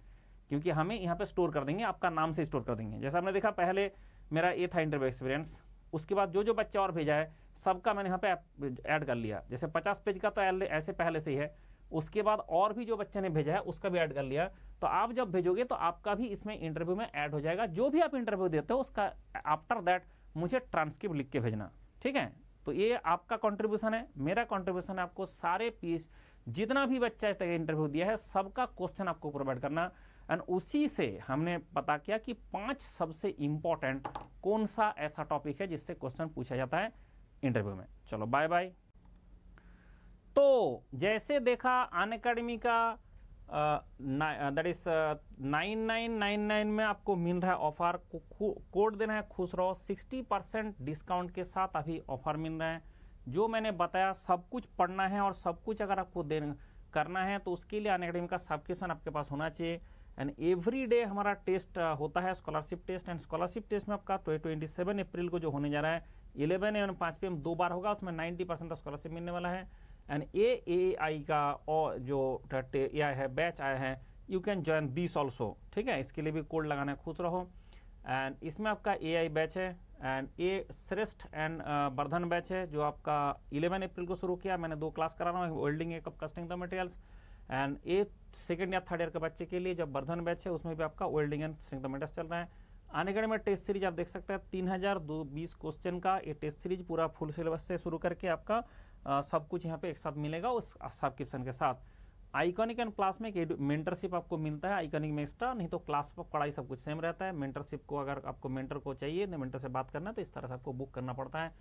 क्योंकि हमें यहाँ पे स्टोर कर देंगे, आपका नाम से स्टोर कर देंगे। जैसा आपने देखा पहले मेरा ये था इंटरव्यू एक्सपीरियंस, उसके बाद जो जो बच्चा और भेजा है सबका मैंने यहाँ पे ऐड कर लिया। जैसे 50 पेज का तो ऐसे पहले से ही है, उसके बाद और भी जो बच्चे ने भेजा है उसका भी ऐड कर लिया। तो आप जब भेजोगे तो आपका भी इसमें इंटरव्यू में ऐड हो जाएगा। जो भी आप इंटरव्यू देते हो उसका आफ्टर दैट मुझे ट्रांसक्रिप्ट लिख के भेजना, ठीक है। तो ये आपका कंट्रीब्यूशन है, मेरा कंट्रीब्यूशन है आपको सारे पीस जितना भी बच्चा तक इंटरव्यू दिया है सबका क्वेश्चन आपको प्रोवाइड करना। एंड उसी से हमने पता किया कि 5 सबसे इंपॉर्टेंट कौन सा ऐसा टॉपिक है जिससे क्वेश्चन पूछा जाता है इंटरव्यू में। चलो बाय बाय। तो जैसे देखा अनअकैडमी का दैट इज 9999 में आपको मिल रहा है ऑफर, कोड देना है खुश रहो, 60% डिस्काउंट के साथ अभी ऑफर मिल रहा है। जो मैंने बताया सब कुछ पढ़ना है और सब कुछ अगर आपको करना है तो उसके लिए अनअकैडमी का सब्सक्रिप्शन आपके पास होना चाहिए। एंड एवरी डे हमारा टेस्ट होता है, scholarship test. And scholarship test में आपका 27 अप्रैल को जो होने जा रहा है 11 एवं 5 PM 2 बार होगा, उसमें 90% का स्कॉलरशिप मिलने वाला है। एंड AAI का और जो AI है बैच आया है, you can join this also, ठीक है। इसके लिए भी कोड लगाना है खुश रहो। एंड इसमें आपका AI बैच है एंड श्रेष्ठ एंड वर्धन बैच है जो आपका 11 अप्रैल को शुरू किया। मैंने 2 क्लास करा रहा हूँ, वेल्डिंग एक casting the materials. And second या थर्ड ईयर के बच्चे के लिए जब वर्धन बैच है उसमें भी आपका welding and casting the materials चल रहा है। अनअकैडमी में टेस्ट सीरीज आप देख सकते हैं 3020 क्वेश्चन का ये टेस्ट सीरीज पूरा फुल सिलेबस से शुरू करके आपका सब कुछ यहाँ पे एक साथ मिलेगा उस सब्सक्रिप्शन के साथ। आइकॉनिक एंड क्लास में एक मेंटरशिप आपको मिलता है, आइकॉनिक में एक्स्ट्रा, नहीं तो क्लास पर पढ़ाई सब कुछ सेम रहता है। मेंटरशिप को अगर आपको मेंटर को चाहिए तो मेंटर से बात करना है तो इस तरह से आपको बुक करना पड़ता है।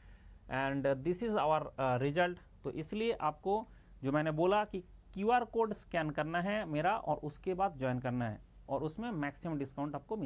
And this is our result. तो इसलिए आपको जो मैंने बोला कि QR कोड स्कैन करना है मेरा और उसके बाद ज्वाइन करना है और उसमें मैक्सिमम डिस्काउंट आपको